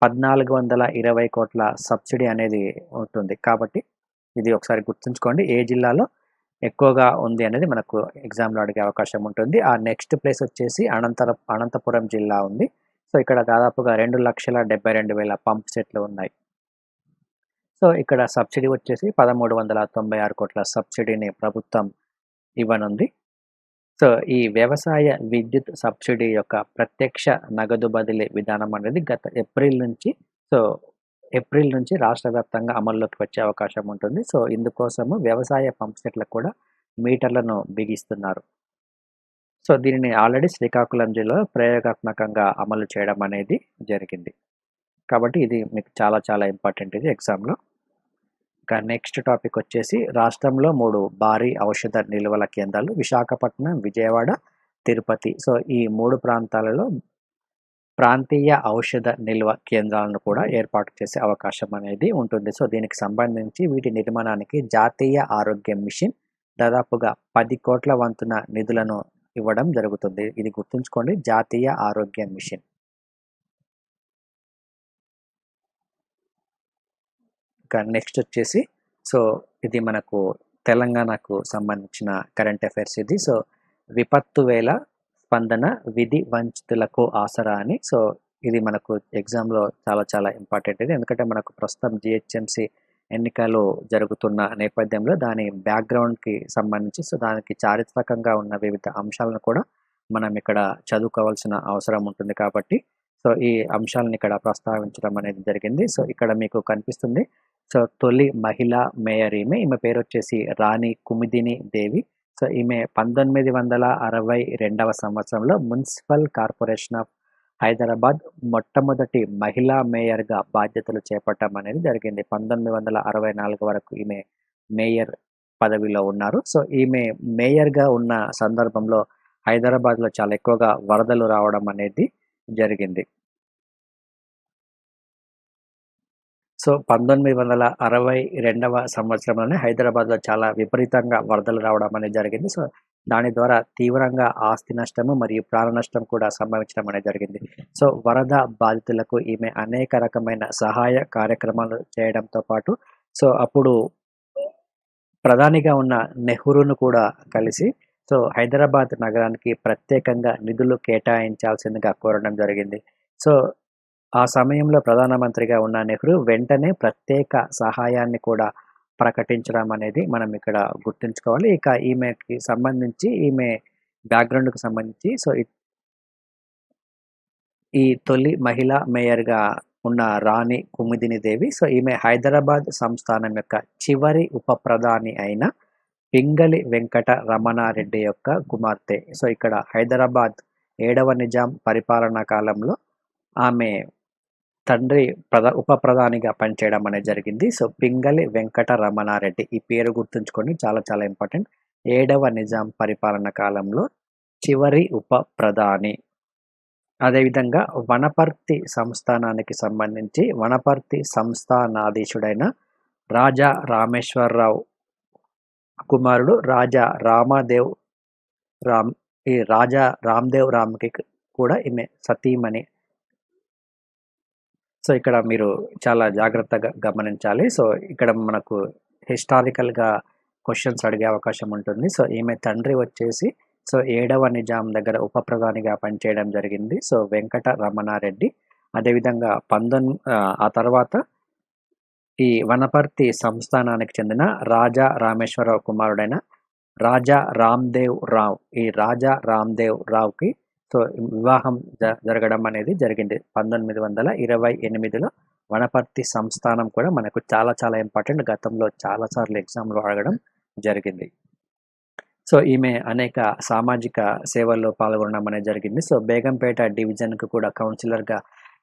1,420 కోట్ల సబ్సిడీ అనేది ఉంటుంది. కాబట్టి ఇది ఒకసారి గుర్తుంచుకోండి. ఏ జిల్లాలో ఎక్కువగా ఉంది అనేది మనకు ఎగ్జామ్‌లో అడిగే అవకాశం ఉంటుంది. ఆ నెక్స్ట్ ప్లేస్ వచ్చేసి అనంతపురం జిల్లా ఉంది. సో ఇక్కడ దాదాపుగా 2,72,000 పంప్ సెట్లు ఉన్నాయి. సో ఇక్కడ సబ్సిడీ వచ్చేసి 1,396 కోట్ల సబ్సిడీని ప్రభుత్వం ఇవ్వనుంది. సో ఈ వ్యవసాయ విద్యుత్ సబ్సిడీ యొక్క ప్రత్యక్ష నగదు బదిలీ విధానం అనేది గత ఏప్రిల్ నుంచి రాష్ట్ర వ్యాప్తంగా అమల్లోకి వచ్చే అవకాశం ఉంటుంది. సో ఇందుకోసము వ్యవసాయ పంప్ సెట్లకు కూడా మీటర్లను బిగిస్తున్నారు. సో దీనిని ఆల్రెడీ శ్రీకాకుళం జిల్లాలో ప్రయోగాత్మకంగా అమలు చేయడం అనేది జరిగింది. కాబట్టి ఇది మీకు చాలా ఇంపార్టెంట్ ఇది ఎగ్జామ్‌లో. ఇక నెక్స్ట్ టాపిక్ వచ్చేసి రాష్ట్రంలో 3 భారీ ఔషధ నిల్వల కేంద్రాలు విశాఖపట్నం, విజయవాడ, తిరుపతి. సో ఈ 3 ప్రాంతాలలో ప్రాంతీయ ఔషధ నిల్వ కేంద్రాలను కూడా ఏర్పాటు చేసే అవకాశం అనేది ఉంటుంది. సో దీనికి సంబంధించి వీటి నిర్మాణానికి జాతీయ ఆరోగ్య మిషన్ దాదాపుగా 10 కోట్ల వంతున నిధులను ఇవ్వడం జరుగుతుంది. ఇది గుర్తుంచుకోండి, జాతీయ ఆరోగ్య మిషన్. ఇక నెక్స్ట్ వచ్చేసి సో ఇది మనకు తెలంగాణకు సంబంధించిన కరెంట్ అఫైర్స్ ఇది. సో విపత్తు వేళ స్పందన విధి వంచితులకు ఆసరా అని. సో ఇది మనకు ఎగ్జామ్‌లో చాలా ఇంపార్టెంట్ ఇది. ఎందుకంటే మనకు ప్రస్తుతం జీహెచ్ఎంసీ ఎన్నికలు జరుగుతున్న నేపథ్యంలో దాని బ్యాక్‌గ్రౌండ్‌కి సంబంధించి సో దానికి చారిత్రకంగా ఉన్న వివిధ అంశాలను కూడా మనం ఇక్కడ చదువుకోవాల్సిన అవసరం ఉంటుంది కాబట్టి సో ఈ అంశాలను ఇక్కడ ప్రస్తావించడం అనేది జరిగింది. సో ఇక్కడ మీకు కనిపిస్తుంది. సో తొలి మహిళా మేయర్ ఈమె పేరు వచ్చేసి రాణి కుముదిని దేవి. సో ఈమె 1962వ సంవత్సరంలో మున్సిపల్ కార్పొరేషన్ ఆఫ్ హైదరాబాద్ మొట్టమొదటి మహిళా మేయర్‌గా బాధ్యతలు చేపట్టడం అనేది జరిగింది. 1964 వరకు ఈమె మేయర్ పదవిలో ఉన్నారు. సో ఈమె మేయర్‌గా ఉన్న సందర్భంలో హైదరాబాద్‌లో చాలా ఎక్కువగా వరదలు రావడం అనేది జరిగింది. సో 1962వ సంవత్సరంలోనే హైదరాబాద్‌లో చాలా విపరీతంగా వరదలు రావడం అనేది జరిగింది. సో దాని ద్వారా తీవ్రంగా ఆస్తి నష్టము మరియు ప్రాణ నష్టం కూడా సంభవించడం అనేది జరిగింది. సో వరద బాధితులకు ఈమె అనేక రకమైన సహాయ కార్యక్రమాలు చేయడంతో పాటు సో అప్పుడు ప్రధానిగా ఉన్న నెహ్రూను కూడా కలిసి సో హైదరాబాద్ నగరానికి ప్రత్యేకంగా నిధులు కేటాయించాల్సిందిగా కోరడం జరిగింది. సో ఆ సమయంలో ప్రధానమంత్రిగా ఉన్న నెహ్రూ వెంటనే ప్రత్యేక సహాయాన్ని కూడా ప్రకటించడం అనేది మనం ఇక్కడ గుర్తుంచుకోవాలి. ఇక ఈమెకి సంబంధించి ఈమె బ్యాక్‌గ్రౌండ్‌కి సంబంధించి సో ఈ తొలి మహిళా మేయర్‌గా ఉన్న రాణి కుముదిని దేవి. సో ఈమె హైదరాబాద్ సంస్థానం యొక్క చివరి ఉప ప్రధాని అయిన పింగళి వెంకట రమణారెడ్డి యొక్క కుమార్తె. సో ఇక్కడ హైదరాబాద్ 7వ నిజాం పరిపాలనా కాలంలో ఆమె తండ్రి ఉప ప్రధానిగా పనిచేయడం అనేది జరిగింది. సో పింగళి వెంకట రమణారెడ్డి ఈ పేరు గుర్తుంచుకోండి, చాలా చాలా ఇంపార్టెంట్. 7వ నిజాం పరిపాలన కాలంలో చివరి ఉప ప్రధాని. అదేవిధంగా వనపర్తి సంస్థానానికి సంబంధించి వనపర్తి సంస్థానాధీశుడైన రాజా రామేశ్వరరావు కుమారుడు రాజా రామదేవ్ రామ్. ఈ రాజా రామ్దేవ్ రామ్‌కి కూడా ఈమె సతీమణి. సో ఇక్కడ మీరు చాలా జాగ్రత్తగా గమనించాలి. సో ఇక్కడ మనకు హిస్టారికల్‌గా క్వెషన్స్ అడిగే అవకాశం ఉంటుంది. సో ఈమె తండ్రి వచ్చేసి సో 7వ నిజాం దగ్గర ఉప ప్రధానిగా పనిచేయడం జరిగింది. సో వెంకట రమణారెడ్డి. అదేవిధంగా ఆ తర్వాత ఈ వనపర్తి సంస్థానానికి చెందిన రాజా రామేశ్వరరావు కుమారుడైన రాజా రామ్దేవ్ రావ్. ఈ రాజా రామ్దేవ్ రావ్‌కి సో వివాహం జరగడం అనేది జరిగింది. 1928లో వనపర్తి సంస్థానం కూడా మనకు చాలా చాలా ఇంపార్టెంట్. గతంలో చాలా సార్లు ఎగ్జామ్‌లో అడగడం జరిగింది. సో ఈమె అనేక సామాజిక సేవల్లో పాల్గొనడం అనేది జరిగింది. సో బేగంపేట డివిజన్‌కు కూడా కౌన్సిలర్‌గా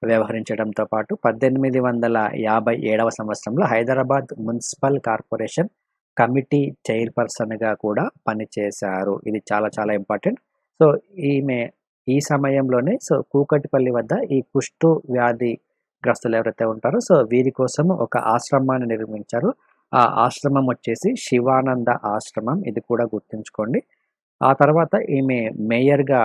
వ్యవహరించడంతో పాటు 1857వ సంవత్సరంలో హైదరాబాద్ మున్సిపల్ కార్పొరేషన్ కమిటీ చైర్పర్సన్‌గా కూడా పనిచేశారు. ఇది చాలా చాలా ఇంపార్టెంట్. సో ఈమె ఈ సమయంలోనే సో కూకట్పల్లి వద్ద ఈ కుష్టు వ్యాధి గ్రస్తులు ఎవరైతే ఉంటారో సో వీరి కోసం ఒక ఆశ్రమాన్ని నిర్మించారు. ఆ ఆశ్రమం వచ్చేసి శివానంద ఆశ్రమం. ఇది కూడా గుర్తుంచుకోండి. ఆ తర్వాత ఈమె మేయర్‌గా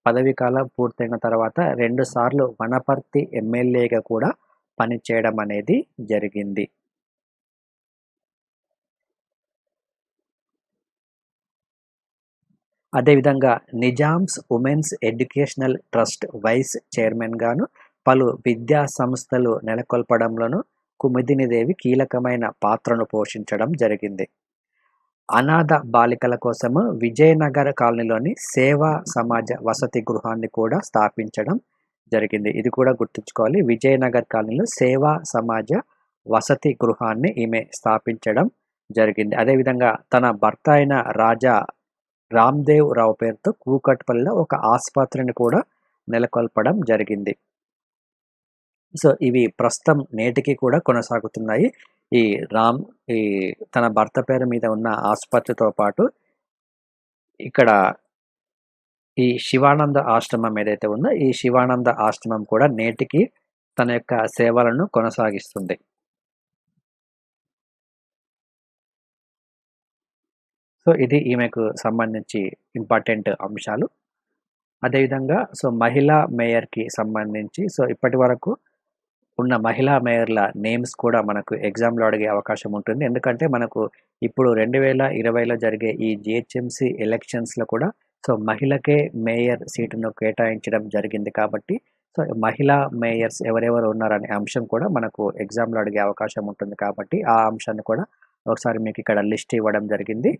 పదవీ కాలం పూర్తయిన తర్వాత 2 సార్లు వనపర్తి ఎమ్మెల్యేగా కూడా పనిచేయడం అనేది జరిగింది. అదేవిధంగా Nizam's women's educational trust vice చైర్మన్‌గాను పలు విద్యా సంస్థలు నెలకొల్పడంలోనూ కుముదిని దేవి కీలకమైన పాత్రను పోషించడం జరిగింది. అనాథ బాలికల కోసము విజయనగర్ కాలనీలోని సేవా సమాజ వసతి గృహాన్ని కూడా స్థాపించడం జరిగింది. ఇది కూడా గుర్తుంచుకోవాలి. విజయనగర్ కాలనీలో సేవా సమాజ వసతి గృహాన్ని ఈమె స్థాపించడం జరిగింది. అదేవిధంగా తన భర్త అయిన రాజా రామ్దేవ్ రావు పేరుతో కూకట్పల్లిలో ఒక ఆసుపత్రిని కూడా నెలకొల్పడం జరిగింది. సో ఇవి ప్రస్తుతం నేటికి కూడా కొనసాగుతున్నాయి. ఈ తన భర్త పేరు మీద ఉన్న ఆసుపత్రితో పాటు ఇక్కడ ఈ శివానంద ఆశ్రమం ఏదైతే ఉందో ఈ శివానంద ఆశ్రమం కూడా నేటికి తన యొక్క సేవలను కొనసాగిస్తుంది. సో ఇది ఈమెకు సంబంధించి ఇంపార్టెంట్ అంశాలు. అదేవిధంగా సో మహిళా మేయర్‌కి సంబంధించి సో ఇప్పటి వరకు ఉన్న మహిళా మేయర్‌ల నేమ్స్ కూడా మనకు ఎగ్జామ్‌లో అడిగే అవకాశం ఉంటుంది. ఎందుకంటే మనకు ఇప్పుడు 2020లో జరిగే ఈ జీహెచ్ఎంసీ ఎలక్షన్స్‌లో కూడా సో మహిళకే మేయర్ సీటును కేటాయించడం జరిగింది కాబట్టి సో మహిళా మేయర్స్ ఎవరెవరు ఉన్నారనే అంశం కూడా మనకు ఎగ్జామ్‌లో అడిగే అవకాశం ఉంటుంది కాబట్టి ఆ అంశాన్ని కూడా ఒకసారి మీకు ఇక్కడ లిస్ట్ ఇవ్వడం జరిగింది.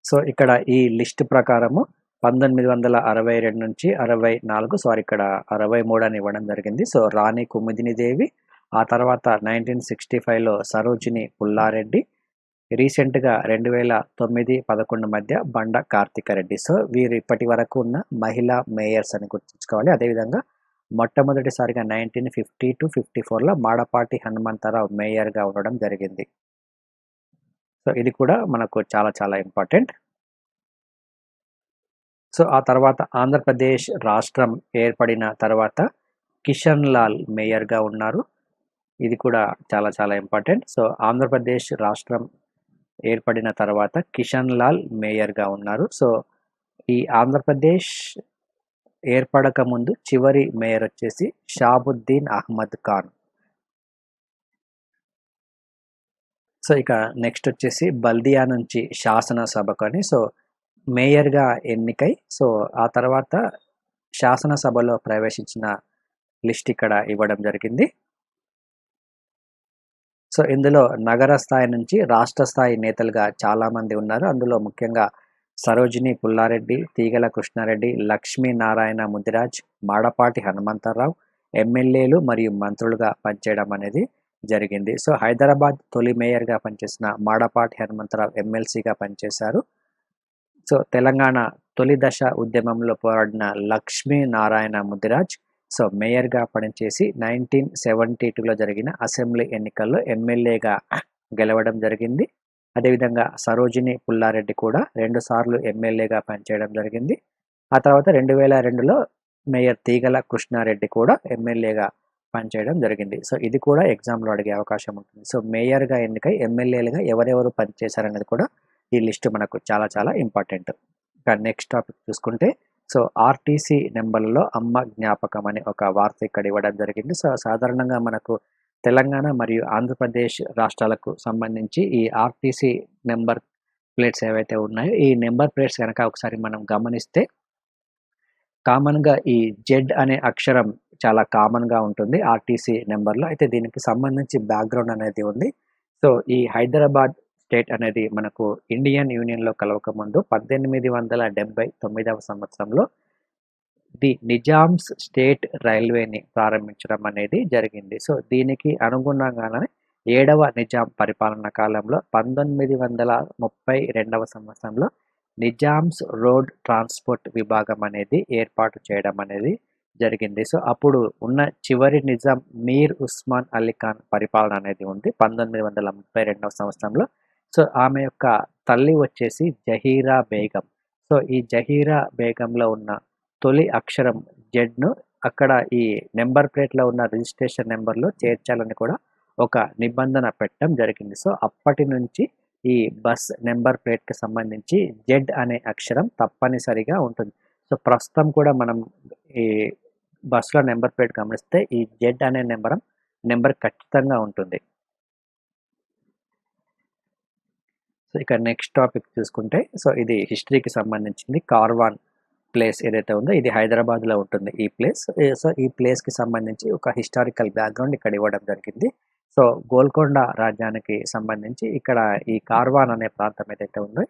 సో ఇక్కడ ఈ లిస్ట్ ప్రకారము 1962 నుంచి 64 ఇక్కడ 63 అని ఇవ్వడం జరిగింది. సో రాణి కుముదిని దేవి, ఆ తర్వాత 1965లో సరోజిని పుల్లారెడ్డి, రీసెంట్‌గా 2009-11 మధ్య బండ కార్తికరెడ్డి. సో వీరు ఇప్పటి వరకు ఉన్న మహిళా మేయర్స్ అని గుర్తుంచుకోవాలి. అదేవిధంగా మొట్టమొదటిసారిగా 1950-54లో మాడపాటి హనుమంతరావు మేయర్‌గా ఉండడం జరిగింది. సో ఇది కూడా మనకు చాలా చాలా ఇంపార్టెంట్. సో ఆ తర్వాత ఆంధ్రప్రదేశ్ రాష్ట్రం ఏర్పడిన తర్వాత కిషన్ లాల్ మేయర్‌గా ఉన్నారు. ఇది కూడా చాలా చాలా ఇంపార్టెంట్. సో ఆంధ్రప్రదేశ్ రాష్ట్రం ఏర్పడిన తర్వాత కిషన్ లాల్ మేయర్గా ఉన్నారు. సో ఈ ఆంధ్రప్రదేశ్ ఏర్పడక ముందు చివరి మేయర్ వచ్చేసి షాబుద్దీన్ అహ్మద్ ఖాన్. సో ఇక నెక్స్ట్ వచ్చేసి బల్దియా నుంచి శాసనసభకు అని సో మేయర్గా ఎన్నికై సో ఆ తర్వాత శాసనసభలో ప్రవేశించిన లిస్ట్ ఇక్కడ ఇవ్వడం జరిగింది. సో ఇందులో నగర స్థాయి నుంచి రాష్ట్ర స్థాయి నేతలుగా చాలామంది ఉన్నారు. అందులో ముఖ్యంగా సరోజిని పుల్లారెడ్డి, తీగల కృష్ణారెడ్డి, లక్ష్మీనారాయణ ముదిరాజ్, మాడపాటి హనుమంతరావు ఎమ్మెల్యేలు మరియు మంత్రులుగా పనిచేయడం అనేది జరిగింది. సో హైదరాబాద్ తొలి మేయర్గా పనిచేసిన మాడపాటి హనుమంతరావు ఎమ్మెల్సీగా పనిచేశారు. సో తెలంగాణ తొలి దశ ఉద్యమంలో పోరాడిన లక్ష్మీనారాయణ ముదిరాజ్ సో మేయర్గా పనిచేసి 1972లో జరిగిన అసెంబ్లీ ఎన్నికల్లో ఎమ్మెల్యేగా గెలవడం జరిగింది. అదేవిధంగా సరోజిని పుల్లారెడ్డి కూడా 2 సార్లు ఎమ్మెల్యేగా పనిచేయడం జరిగింది. ఆ తర్వాత 2002లో మేయర్ తీగల కృష్ణారెడ్డి కూడా ఎమ్మెల్యేగా పనిచేయడం జరిగింది. సో ఇది కూడా ఎగ్జామ్లో అడిగే అవకాశం ఉంటుంది. సో మేయర్గా ఎన్నికై ఎమ్మెల్యేలుగా ఎవరెవరు పనిచేశారనేది కూడా ఈ లిస్ట్ మనకు చాలా చాలా ఇంపార్టెంట్. ఇక నెక్స్ట్ టాపిక్ చూసుకుంటే సో ఆర్టీసీ నెంబర్లలో అమ్మ జ్ఞాపకం అనే ఒక వార్త ఇక్కడ ఇవ్వడం జరిగింది. సో సాధారణంగా మనకు తెలంగాణ మరియు ఆంధ్రప్రదేశ్ రాష్ట్రాలకు సంబంధించి ఈ ఆర్టీసీ నెంబర్ ప్లేట్స్ ఏవైతే ఉన్నాయో ఈ నెంబర్ ప్లేట్స్ కనుక ఒకసారి మనం గమనిస్తే కామన్గా ఈ జెడ్ అనే అక్షరం చాలా కామన్గా ఉంటుంది ఆర్టీసీ నెంబర్లో. అయితే దీనికి సంబంధించి బ్యాక్గ్రౌండ్ అనేది ఉంది. సో ఈ హైదరాబాద్ స్టేట్ అనేది మనకు ఇండియన్ యూనియన్లో కలవకముందు 1879వ సంవత్సరంలో ది నిజామ్స్ స్టేట్ రైల్వేని ప్రారంభించడం అనేది జరిగింది. సో దీనికి అనుగుణంగానే 7వ నిజాం పరిపాలన కాలంలో 1932వ సంవత్సరంలో నిజామ్స్ రోడ్ ట్రాన్స్పోర్ట్ విభాగం అనేది ఏర్పాటు చేయడం అనేది జరిగింది. సో అప్పుడు ఉన్న చివరి నిజాం మీర్ ఉస్మాన్ అలీ ఖాన్ పరిపాలన అనేది ఉంది 1932వ సంవత్సరంలో. సో ఆమె యొక్క తల్లి వచ్చేసి జహీరా బేగం. సో ఈ జహీరా బేగంలో ఉన్న తొలి అక్షరం జెడ్ను అక్కడ ఈ నెంబర్ ప్లేట్లో ఉన్న రిజిస్ట్రేషన్ నెంబర్లో చేర్చాలని కూడా ఒక నిబంధన పెట్టడం జరిగింది. సో అప్పటి నుంచి ఈ బస్ నెంబర్ ప్లేట్కి సంబంధించి జెడ్ అనే అక్షరం తప్పనిసరిగా ఉంటుంది. సో ప్రస్తుతం కూడా మనం ఈ బస్సులో నెంబర్ ప్లేట్ గమనిస్తే ఈ జెడ్ అనే నెంబర్ ఖచ్చితంగా ఉంటుంది. సో ఇక నెక్స్ట్ టాపిక్ చూసుకుంటే సో ఇది హిస్టరీకి సంబంధించింది. కార్వాన్ ప్లేస్ ఏదైతే ఉందో ఇది హైదరాబాద్లో ఉంటుంది ఈ ప్లేస్. సో ఈ ప్లేస్కి సంబంధించి ఒక హిస్టారికల్ బ్యాక్గ్రౌండ్ ఇక్కడ ఇవ్వడం జరిగింది. సో గోల్కొండ రాజ్యానికి సంబంధించి ఇక్కడ ఈ కార్వాన్ అనే ప్రాంతం ఏదైతే ఉందో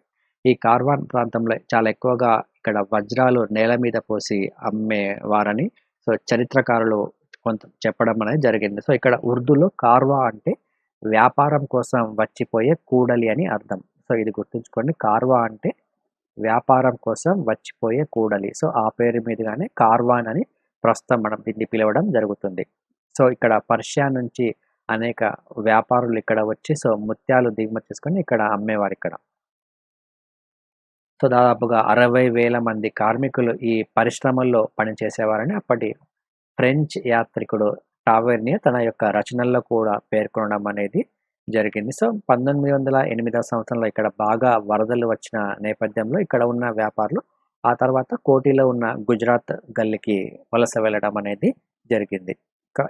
ఈ కార్వాన్ ప్రాంతంలో చాలా ఎక్కువగా ఇక్కడ వజ్రాలు నేల మీద పోసి అమ్మేవారని సో చరిత్రకారులు కొంత చెప్పడం అనేది జరిగింది. సో ఇక్కడ ఉర్దూలో కార్వా అంటే వ్యాపారం కోసం వచ్చిపోయే కూడలి అని అర్థం. సో ఇది గుర్తుంచుకోండి, కార్వా అంటే వ్యాపారం కోసం వచ్చిపోయే కూడలి. సో ఆ పేరు మీదుగానే కార్వాన్ అని ప్రస్తుతం మనం దీన్ని పిలవడం జరుగుతుంది. సో ఇక్కడ పర్షియా నుంచి అనేక వ్యాపారులు ఇక్కడ వచ్చి సో ముత్యాలు దిగుమతి చేసుకొని ఇక్కడ అమ్మేవారు ఇక్కడ. సో దాదాపుగా 60,000 మంది కార్మికులు ఈ పరిశ్రమల్లో పనిచేసేవారని అప్పటి ఫ్రెంచ్ యాత్రికుడు టావెర్నియర్ తన యొక్క రచనల్లో కూడా పేర్కొనడం అనేది జరిగింది. సో 1908వ సంవత్సరంలో ఇక్కడ బాగా వరదలు వచ్చిన నేపథ్యంలో ఇక్కడ ఉన్న వ్యాపారులు ఆ తర్వాత కోటిలో ఉన్న గుజరాత్ గల్లీకి వలస వెళ్ళడం అనేది జరిగింది.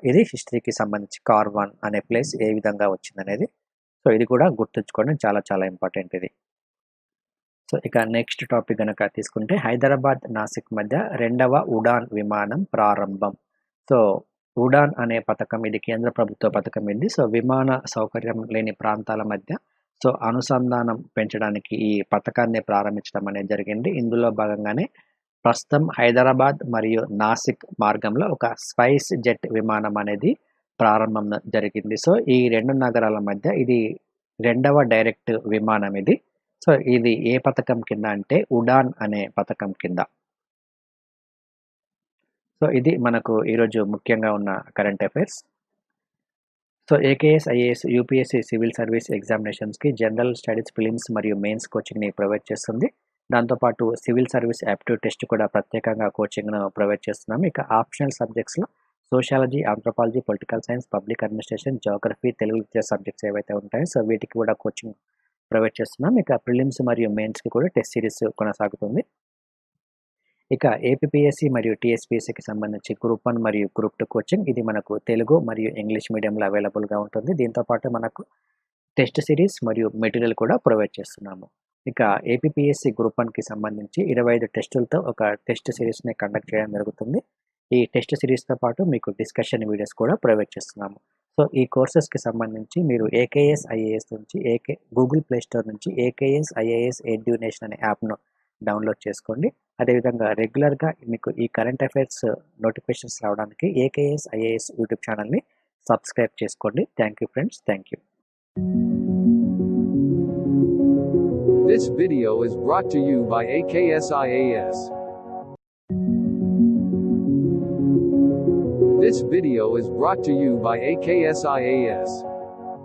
ఇది హిస్టరీకి సంబంధించి కార్వాన్ అనే ప్లేస్ ఏ విధంగా వచ్చిందనేది. సో ఇది కూడా గుర్తుంచుకోవడం చాలా చాలా ఇంపార్టెంట్ ఇది. సో ఇక నెక్స్ట్ టాపిక్ కనుక తీసుకుంటే హైదరాబాద్ నాసిక్ మధ్య 2వ ఉడాన్ విమానం ప్రారంభం. సో ఉడాన్ అనే పథకం ఇది కేంద్ర ప్రభుత్వ పథకం ఇది. సో విమాన సౌకర్యం లేని ప్రాంతాల మధ్య సో అనుసంధానం పెంచడానికి ఈ పథకాన్ని ప్రారంభించడం అనేది జరిగింది. ఇందులో భాగంగానే ప్రస్తుతం హైదరాబాద్ మరియు నాసిక్ మార్గంలో ఒక స్పైస్ జెట్ విమానం అనేది ప్రారంభం జరిగింది. సో ఈ 2 నగరాల మధ్య ఇది 2వ డైరెక్ట్ విమానం ఇది. సో ఇది ఏ పథకం కింద అంటే ఉడాన్ అనే పథకం కింద. సో ఇది మనకు ఈరోజు ముఖ్యంగా ఉన్న current affairs. So AKS, IAS, UPSC civil service ఎగ్జామినేషన్స్కి జనరల్ స్టడీస్, ప్రిలిమ్స్ మరియు మెయిన్స్ కోచింగ్ని ప్రొవైడ్ చేస్తుంది. దాంతోపాటు సివిల్ సర్వీస్ యాప్టిట్యూడ్ టెస్ట్ కూడా ప్రత్యేకంగా కోచింగ్ను ప్రొవైడ్ చేస్తున్నాము. ఇక ఆప్షనల్ సబ్జెక్ట్స్లో sociology, anthropology, political science, public administration, geography, Telugu literature subjects ఏవైతే ఉంటాయో సో వీటికి కూడా కోచింగ్ ప్రొవైడ్ చేస్తున్నాం. ఇక ప్రిలిమ్స్ మరియు మెయిన్స్కి కూడా టెస్ట్ సిరీస్ కొనసాగుతుంది. ఇక ఏపీఎస్సి మరియు టీఎస్పీఎస్సికి సంబంధించి గ్రూప్ 1 మరియు గ్రూప్ 2 కోచింగ్ ఇది మనకు తెలుగు మరియు ఇంగ్లీష్ మీడియంలో అవైలబుల్గా ఉంటుంది. దీంతోపాటు మనకు టెస్ట్ సిరీస్ మరియు మెటీరియల్ కూడా ప్రొవైడ్ చేస్తున్నాము. ఇక ఏపీఎస్సి గ్రూప్ 1కి సంబంధించి 25 టెస్టులతో ఒక టెస్ట్ సిరీస్ని కండక్ట్ చేయడం జరుగుతుంది. ఈ టెస్ట్ సిరీస్తో పాటు మీకు డిస్కషన్ వీడియోస్ కూడా ప్రొవైడ్ చేస్తున్నాము. సో ఈ కోర్సెస్కి సంబంధించి మీరు ఏకేఎస్ ఐఏఎస్ నుంచి గూగుల్ ప్లే స్టోర్ నుంచి ఏకేఎస్ ఐఏఎస్ ఎడ్యునేషన్ అనే యాప్ను డౌన్లోడ్ చేసుకోండి. అదేవిధంగా రెగ్యులర్గా మీకు ఈ కరెంట్ అఫైర్స్ నోటిఫికేషన్స్ రావడానికి ఏకేఎస్ ఐఏఎస్ యూట్యూబ్ ఛానల్ని సబ్స్క్రైబ్ చేసుకోండి. Thank you friends, thank you. This video is brought to you by AKS IAS. This video is brought to you by AKS IAS.